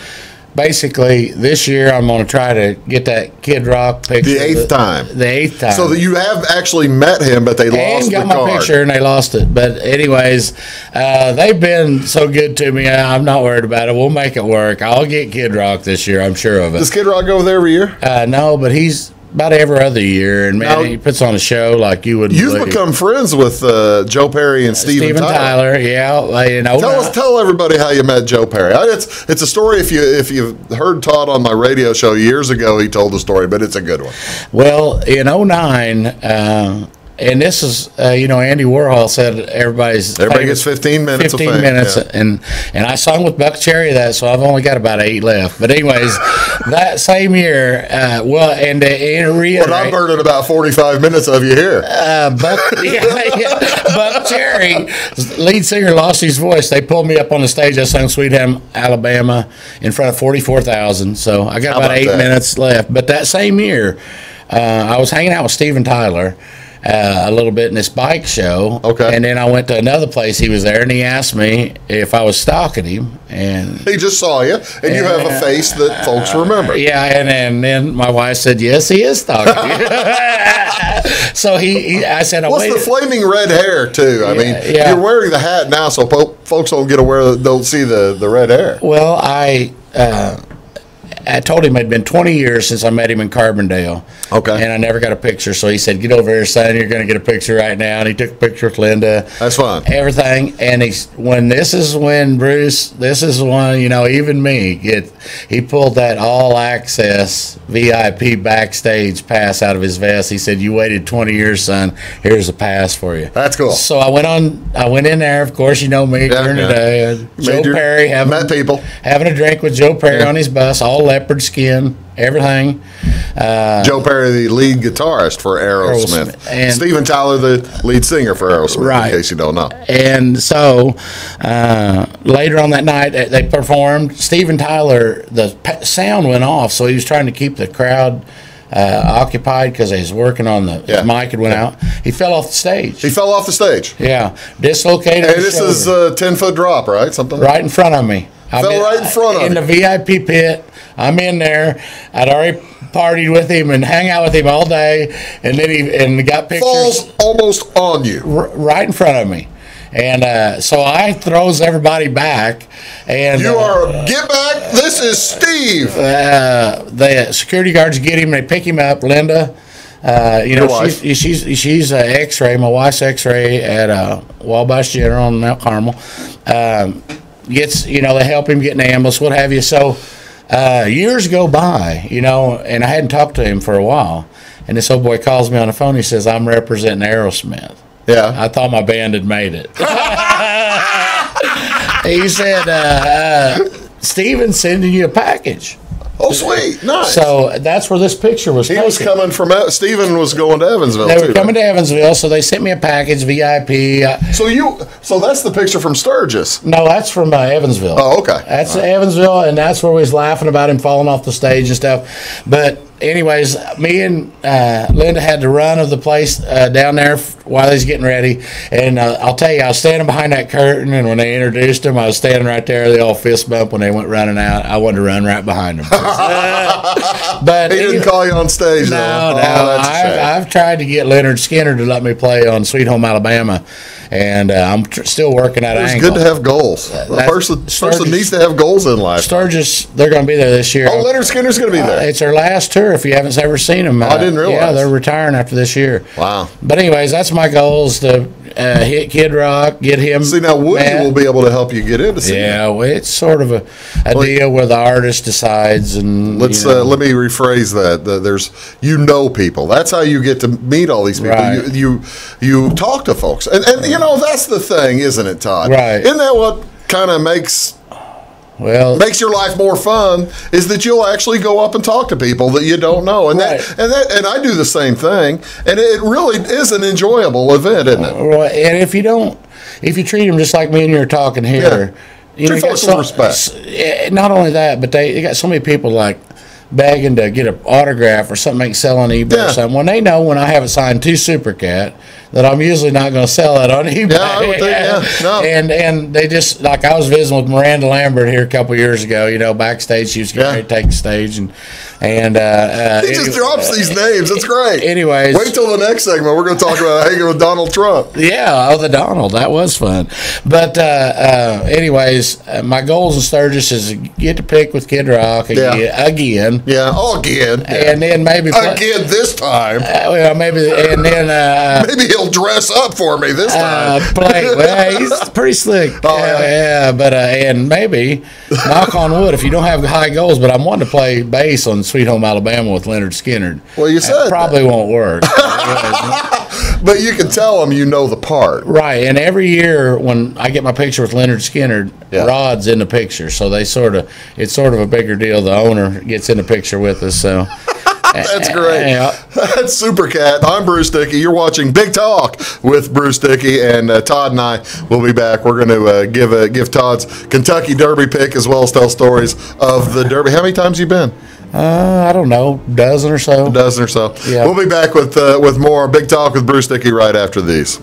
basically this year I'm going to try to get that Kid Rock picture. The 8th time. The 8th time. So that you have actually met him, but they lost the card. got my picture and they lost it. But anyways, they've been so good to me. I'm not worried about it. We'll make it work. I'll get Kid Rock this year. I'm sure of it. Does Kid Rock go over there every year? No, but he's about every other year, and man, he puts on a show like you wouldn't believe. You've become friends with Joe Perry and Steven Tyler. Tell everybody how you met Joe Perry. It's a story. If you've heard Todd on my radio show years ago, he told the story, but it's a good one. Well, in 2009. And this is, Andy Warhol said everybody gets 15 minutes. 15 minutes, and I sung with Buck Cherry that, so I've only got about 8 left. But anyways, that same year, I'm burning about 45 minutes of you here. Buck Cherry, lead singer, lost his voice. They pulled me up on the stage. I sung Sweet Home Alabama in front of 44,000. So I got about 8 minutes left. But that same year, I was hanging out with Steven Tyler a little bit in this bike show. Okay. And then I went to another place. He was there, and he asked me if I was stalking him. And he just saw you, and you have a face that folks remember. Yeah, and then my wife said, yes, he is stalking you. So I said, what's the flaming red hair, too? I mean, you're wearing the hat now, so folks don't see the red hair. Well, I told him it had been 20 years since I met him in Carbondale. Okay. And I never got a picture. So he said, get over here, son. You're going to get a picture right now. And he took a picture with Linda. That's fine. Everything. And Bruce, even me, he pulled that all-access VIP backstage pass out of his vest. He said, you waited 20 years, son. Here's a pass for you. That's cool. So I went in there. Of course, you know me during the day. Joe Perry having a drink with Joe Perry on his bus, all leopard skin, everything. Joe Perry, the lead guitarist for Aerosmith. And Steven Tyler, the lead singer for Aerosmith, right, in case you don't know. And so later on that night, they performed. Steven Tyler, the sound went off, so he was trying to keep the crowd occupied because he was working on the mic had went out. He fell off the stage. Yeah. Dislocated his this shoulder. is a 10-foot drop, right? Something right in front of me. Right in front of in the VIP pit. I'm in there. I'd already partied with him and hang out with him all day, and then he got pictures. Falls almost on you, right in front of me, and so I throws everybody back, and get back. This is Steve. The security guards get him. They pick him up. Linda. She's X-ray. My wife's X-ray at Wabash General in Mount Carmel. They help him get in the ambulance, what have you. So years go by, and I hadn't talked to him for a while. And this old boy calls me on the phone. He says, I'm representing Aerosmith. Yeah. I thought my band had made it. He said, Steven's sending you a package. Oh, sweet. Nice. So that's where this picture was taken. He was coming from, Stephen was going to Evansville, They were coming to Evansville, so they sent me a package, VIP. So that's the picture from Sturgis? No, that's from Evansville. Oh, okay. That's Evansville, and that's where we was laughing about him falling off the stage and stuff. But anyways, me and Linda had the run of the place down there while they was getting ready. And I'll tell you, I was standing behind that curtain, and when they introduced them, I was standing right there. They all fist bump when they went running out. I wanted to run right behind them. But he didn't call you on stage, no, though. No. I've tried to get Leonard Skinner to let me play on Sweet Home Alabama, and I'm still working that angle. It's good to have goals. A person needs to have goals in life. Sturgis, they're going to be there this year. Oh, Leonard Skinner's going to be there. It's their last tour. If you haven't ever seen them, I didn't realize. Yeah, they're retiring after this year. Wow. But anyways, that's my goal is to hit Kid Rock, get him. See, now Woody will be able to help you get into see. Yeah, well, it's sort of a deal where the artist decides. And let me rephrase that. There's people. That's how you get to meet all these people. Right. You talk to folks, and that's the thing, isn't it, Todd? Right. Isn't that what kind of makes your life more fun? Is that you'll actually go up and talk to people that you don't know, and and I do the same thing, and it really is an enjoyable event, isn't it? Right. And if you treat them just like me and you're talking here, treat folks with respect. Not only that, but they got so many people like begging to get an autograph or something they can sell on eBay or something. When they know when I haven't signed 2 Supercat, that I'm usually not going to sell it on eBay. Yeah, I would think, no. And they just, like I was visiting with Miranda Lambert here a couple years ago, backstage. She was getting ready to take the stage. And he just drops these names. It's great. Anyways. Wait till the next segment. We're going to talk about hanging with Donald Trump. Yeah, the Donald. That was fun. But anyways, my goals in Sturgis is to get to pick with Kid Rock again. Yeah, again. Yeah. And then maybe again this time. Maybe he'll dress up for me this time. He's pretty slick. But and maybe knock on wood if you don't have high goals. But I'm wanting to play bass on Sweet Home Alabama with Leonard Skinner. Well, you said probably won't work. But you can tell them you know the part, right? And every year when I get my picture with Leonard Skinner, Rod's in the picture, so it's sort of a bigger deal. The owner gets in the picture with us, so. That's great. That's Super Cat. I'm Bruce Dickey. You're watching Big Talk with Bruce Dickey, and Todd and I will be back. We're going to give Todd's Kentucky Derby pick as well as tell stories of the Derby. How many times you been? I don't know, a dozen or so. Yeah. We'll be back with more Big Talk with Bruce Dickey right after these.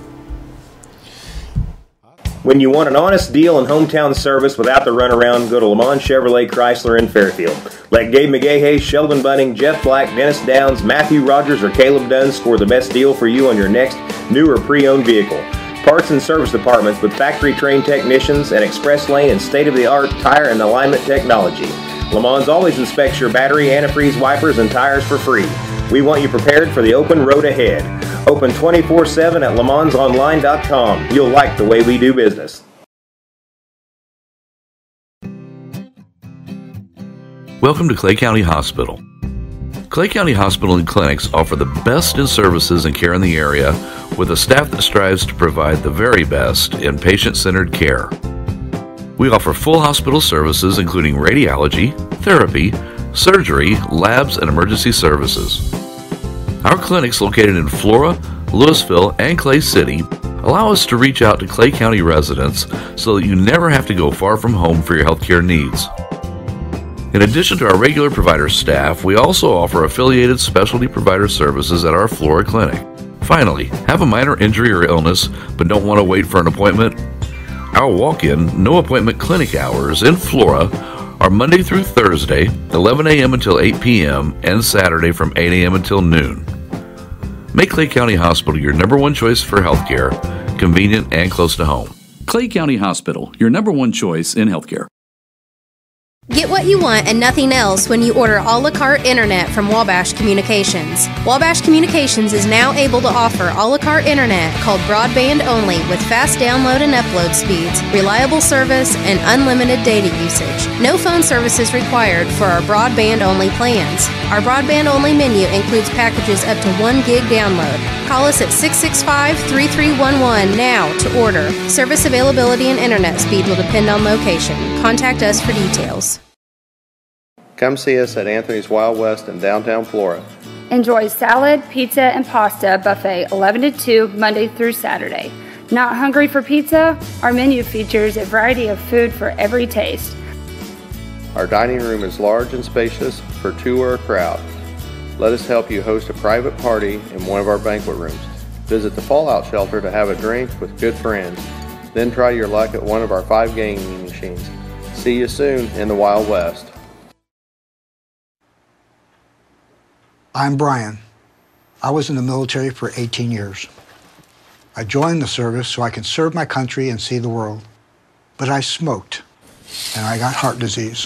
When you want an honest deal and hometown service without the runaround, go to Lamont Chevrolet Chrysler in Fairfield. Let Gabe McGahey, Sheldon Bunning, Jeff Black, Dennis Downs, Matthew Rogers, or Caleb Dunn score the best deal for you on your next new or pre-owned vehicle. Parts and service departments with factory-trained technicians and express lane and state-of-the-art tire and alignment technology. Lamont always inspects your battery, antifreeze, wipers, and tires for free. We want you prepared for the open road ahead. Open 24/7 at LeMansOnline.com. You'll like the way we do business. Welcome to Clay County Hospital. Clay County Hospital and Clinics offer the best in services and care in the area with a staff that strives to provide the very best in patient-centered care. We offer full hospital services including radiology, therapy, surgery, labs, and emergency services. Our clinics located in Flora, Louisville, and Clay City allow us to reach out to Clay County residents so that you never have to go far from home for your healthcare needs. In addition to our regular provider staff, we also offer affiliated specialty provider services at our Flora clinic. Finally, have a minor injury or illness but don't want to wait for an appointment? Our walk-in, no-appointment clinic hours in Flora are Monday through Thursday, 11 a.m. until 8 p.m., and Saturday from 8 a.m. until noon. Make Clay County Hospital your number one choice for healthcare, convenient and close to home. Clay County Hospital, your number one choice in healthcare. Get what you want and nothing else when you order a la carte internet from Wabash Communications. Wabash Communications is now able to offer a la carte internet called broadband only with fast download and upload speeds, reliable service, and unlimited data usage. No phone services required for our broadband only plans. Our broadband only menu includes packages up to 1 gig download. Call us at 665-3311 now to order. Service availability and internet speed will depend on location. Contact us for details. Come see us at Anthony's Wild West in downtown Flora. Enjoy salad, pizza, and pasta buffet 11 to 2 Monday through Saturday. Not hungry for pizza? Our menu features a variety of food for every taste. Our dining room is large and spacious for 2 or a crowd. Let us help you host a private party in one of our banquet rooms. Visit the Fallout Shelter to have a drink with good friends. Then try your luck at one of our 5 gaming machines. See you soon in the Wild West. I'm Brian. I was in the military for 18 years. I joined the service so I could serve my country and see the world. But I smoked, and I got heart disease.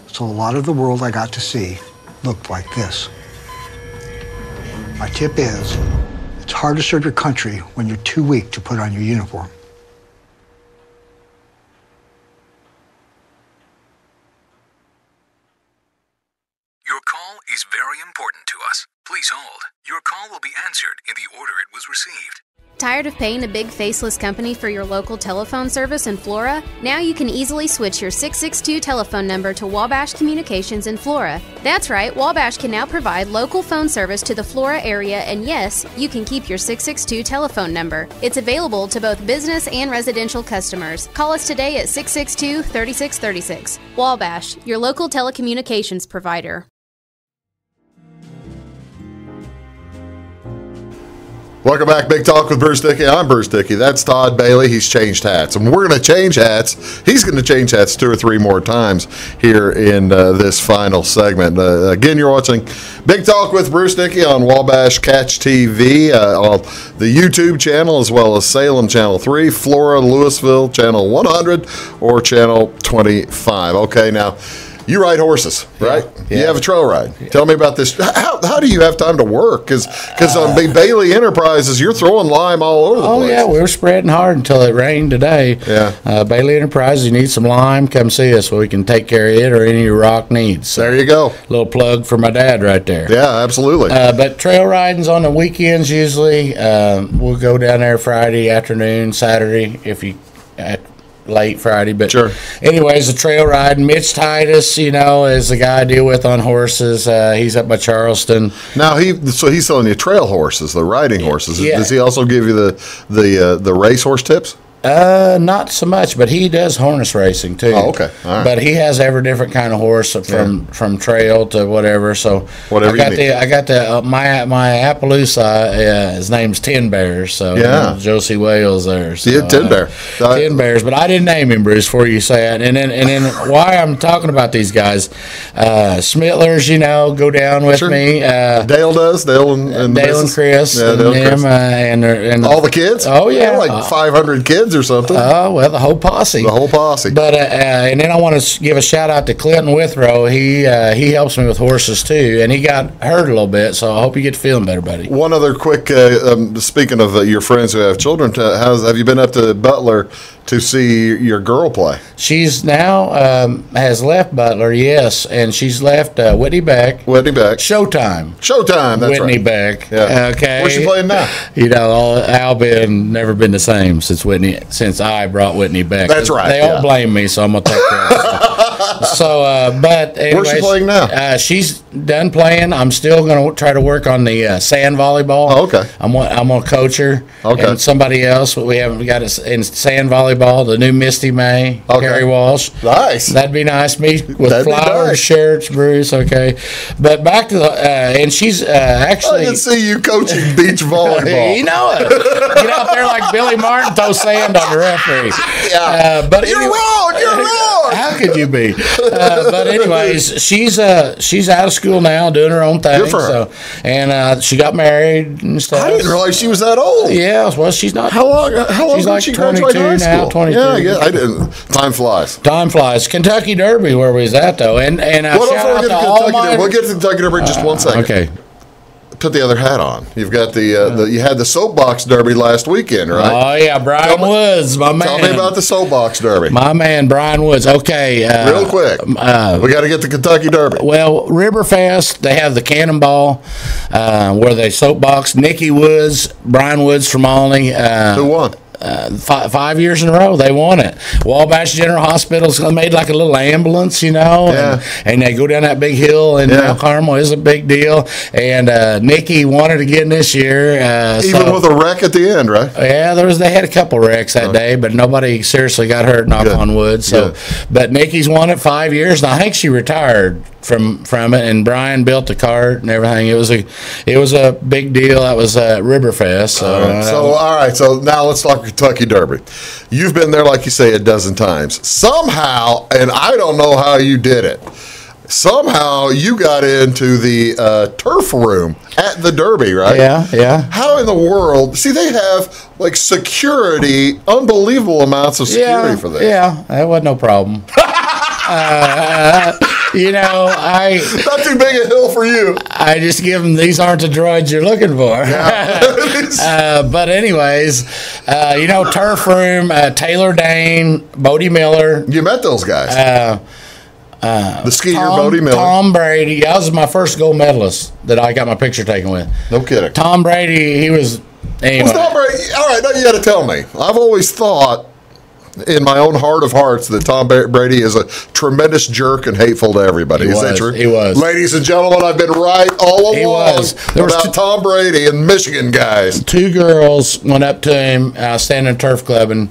So a lot of the world I got to see looked like this. My tip is, it's hard to serve your country when you're too weak to put on your uniform. Your call is very important to us. Please hold. Your call will be answered in the order it was received. Tired of paying a big faceless company for your local telephone service in Flora? Now you can easily switch your 662 telephone number to Wabash Communications in Flora. That's right, Wabash can now provide local phone service to the Flora area, and yes, you can keep your 662 telephone number. It's available to both business and residential customers. Call us today at 662-3636. Wabash, your local telecommunications provider. Welcome back, Big Talk with Bruce Dickey. I'm Bruce Dickey. That's Todd Bailey. He's changed hats, and we're going to change hats. He's going to change hats 2 or 3 more times here in this final segment. Again, you're watching Big Talk with Bruce Dickey on Wabash Catch TV, on the YouTube channel, as well as Salem Channel 3, Flora, Louisville Channel 100, or Channel 25. Okay, now, you ride horses, right? Yeah. You have a trail ride. Tell me about this. How do you have time to work? Because on Bailey Enterprises, you're throwing lime all over the place. Oh, yeah, we were spreading hard until it rained today. Yeah. Bailey Enterprises, you need some lime, come see us so we can take care of it or any of your rock needs. So, there you go. Little plug for my dad right there. Yeah, absolutely. But trail riding's on the weekends usually. We'll go down there Friday afternoon, Saturday, if you... late Friday, but sure. Anyways, the trail riding. Mitch Titus, is the guy I deal with on horses. He's up by Charleston. Now he's selling you trail horses, the riding horses. Yeah. Does he also give you the racehorse tips? Not so much, but he does harness racing too. Oh, okay. All right. But he has every different kind of horse from trail to whatever. So whatever I got my Appaloosa. His name's Tin Bears. So Josie Wales there. So, yeah, Tin Bear. Tin Bears. But I didn't name him, Bruce, before you say it. And then why I'm talking about these guys, Smittlers, go down with me. Dale does. Dale and Chris and him and all the kids. Oh yeah, like 500 kids or something. Oh, well, the whole posse. The whole posse. But and then I want to give a shout out to Clinton Withrow. He helps me with horses too, and he got hurt a little bit. So I hope you get feeling better, buddy. One other quick. Speaking of your friends who have children, have you been up to Butler to see your girl play? She's now has left Butler, yes, and she's left Whitney Beck. Showtime. That's Whitney right. Beck. Yeah. Okay. Where's she playing now? Never been the same since I brought Whitney Beck. That's right. They all blame me, so I'm gonna take care of it. But anyways, where's she playing now? She's done playing. I'm still gonna try to work on the sand volleyball. Oh, okay. I'm gonna coach her. Okay. And somebody else, but we haven't got it in sand volleyball. The new Misty May, Carrie Walsh. Nice. That'd be nice. Me with flowers, shirts, Bruce. Okay. But back to the and she's actually. I can see you coaching beach volleyball. You know it. Get out there like Billy Martin, throw sand on the referee. Yeah. But you're wrong. You're wrong. How could you be? But anyways, she's out of school now, doing her own thing. Good for her. So, and she got married and stuff. I didn't realize she was that old. Yeah. Well, she's not. How long She's did like she graduate 22 high school? now. 23. Yeah. I didn't. Time flies. Time flies. Kentucky Derby, where was that though? And well, shout out to all my. We'll get to Kentucky Derby in just 1 second. Okay. Put the other hat on. You've got you had the soapbox derby last weekend, right? Oh yeah, Brian Woods, my man. Tell me about the soapbox derby. My man, Brian Woods. Okay, real quick. We got to get the Kentucky Derby. Well, Riverfest, they have the Cannonball, where they soapbox. Nicky Woods, Brian Woods from Olney. Who won? 5 years in a row they won it. Wabash General Hospital's made like a little ambulance, and they go down that big hill, and Mount Carmel is a big deal. And Nicky wanted to get in this year, even with a wreck at the end, right? Yeah, they had a couple wrecks that day, but nobody seriously got hurt. Knock on wood. So, but Nikki's won it 5 years, and I think she retired from it, and Brian built the cart and everything. It was a big deal. That was Riverfest. So, all right. So now let's talk Kentucky Derby. You've been there, like you say, a dozen times. Somehow, and I don't know how you did it. Somehow you got into the turf room at the Derby, right? Yeah. How in the world? See, they have like security, unbelievable amounts of security for this. Yeah, that wasn't no problem. Not too big a hill for you. I just give them, these aren't the droids you're looking for. Yeah. But anyways, turf room, Taylor Dane, Bodie Miller. You met those guys. The skier, Bodie Miller. Tom Brady. That was my first gold medalist that I got my picture taken with. No kidding. Tom Brady, he was... Anyway. Was Tom Brady... All right, now you got to tell me. I've always thought, in my own heart of hearts, that Tom Brady is a tremendous jerk and hateful to everybody. Is that true? He was. Ladies and gentlemen, I've been right all along about Tom Brady and Michigan guys. 2 girls went up to him, standing in turf club, and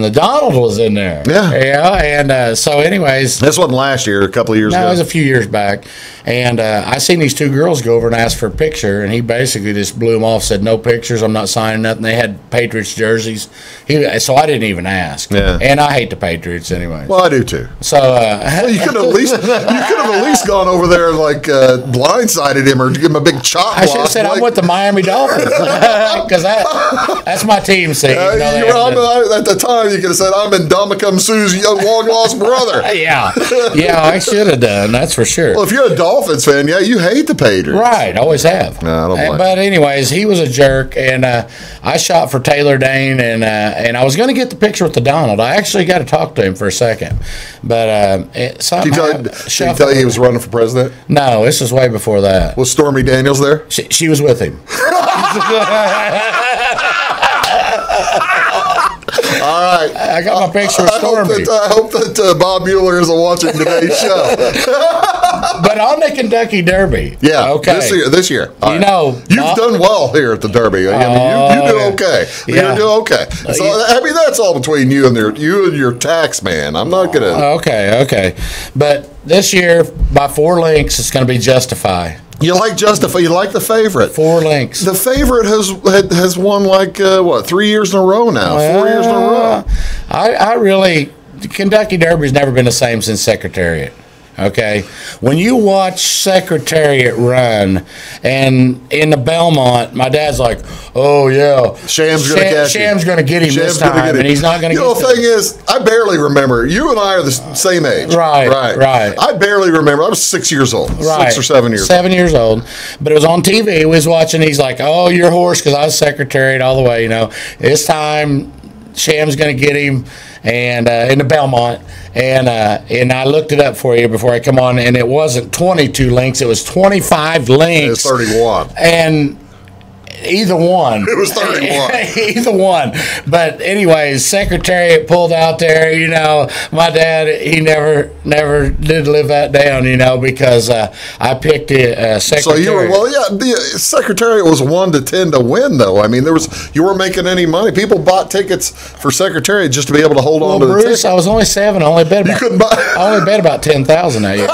the Donald was in there. Yeah. And so anyways. This wasn't last year, a couple of years ago. No, it was a few years back. And I seen these 2 girls go over and ask for a picture, and he basically just blew them off, said, no pictures, I'm not signing nothing. They had Patriots jerseys. So I didn't even ask. Yeah. And I hate the Patriots anyway. Well, I do too. So you could have at least gone over there and blindsided him or give him a big chop. I should have said I'm with the Miami Dolphins because that's my team. See, at the time you could have said I'm in Domicum Sue's long lost brother. Yeah, I should have done. That's for sure. Well, if you're a Dolphins fan, you hate the Patriots, right? Always have. No, I don't blame. But anyways, he was a jerk, and I shot for Taylor Dane, and I was going to get the picture with the Donald. I actually got to talk to him for a second, but did he tell you he was running for president? No, this was way before that. Was Stormy Daniels there? She was with him. All right. I got my picture with Stormy. I hope that Bob Mueller isn't watching today's show. But on the Kentucky Derby. Yeah. Okay. This year. You've done well here at the Derby. You do okay. Yeah. You do okay. So, that's all between you and your tax man. I'm not going to. Okay. But this year, by 4 lengths, it's going to be Justify. You like Justify? You like the favorite? 4 lengths. The favorite has won 3 years in a row now. 4 years in a row. I really, the Kentucky Derby's never been the same since Secretariat. Okay, when you watch Secretariat run, and in the Belmont, my dad's like, "Oh yeah, Sham's going to catch him. Sham's going to get him this time, and he's not going to." The thing is, I barely remember. You and I are the same age, right? I barely remember. I was 6 years old, 6 or 7 years. 7 years old, but it was on TV. We was watching. He's like, "Oh, your horse," because I was Secretariat all the way. This time Sham's going to get him, and in the Belmont. And I looked it up for you before I come on, and it wasn't 22 lengths; it was 25 lengths. It was 31. And either one. It was 31. Either one. But anyways, Secretariat pulled out there. My dad, he never did live that down. Because I picked Secretariat. So you were the Secretariat was 1 to 10 to win, though. I mean, you weren't making any money. People bought tickets for Secretariat just to be able to hold on to the ticket. I was only 7. I only bet about 10,000 that year.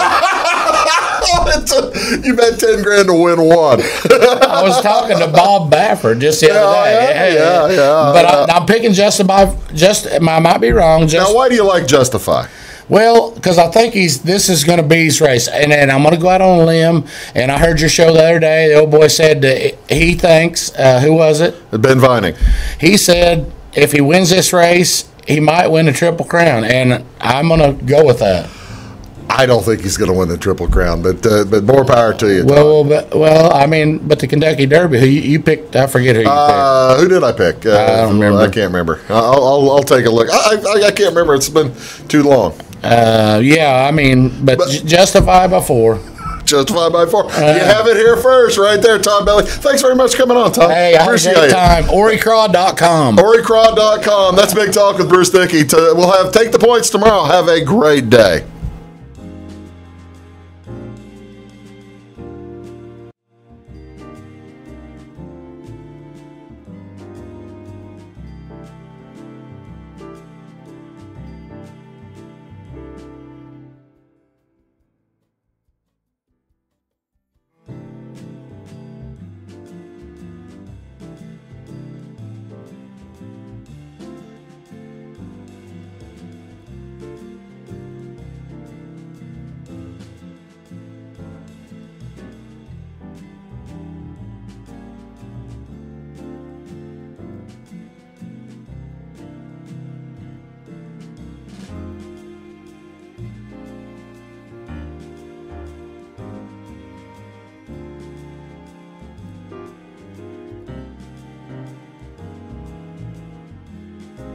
You bet 10 grand to win 1. I was talking to Bob Baffert just the other day. Yeah. But I'm picking Justify. I might be wrong. Now, why do you like Justify? Well, because I think this is going to be his race. And then I'm going to go out on a limb. And I heard your show the other day. The old boy said that he thinks, who was it? Ben Vining. He said if he wins this race, he might win the Triple Crown. And I'm going to go with that. I don't think he's going to win the Triple Crown, but more power to you, Todd. But the Kentucky Derby, who you picked, I forget who you picked. Who did I pick? I don't remember. I can't remember. I'll take a look. I can't remember. It's been too long. But Justify by 4. Justify by 4. You have it here first, right there, Todd Belly. Thanks very much for coming on, Todd. Hey, I appreciate it. Time. OriCraw.com. OriCraw.com. That's Big Talk with Bruce Dickey. We'll have Take the Points tomorrow. Have a great day.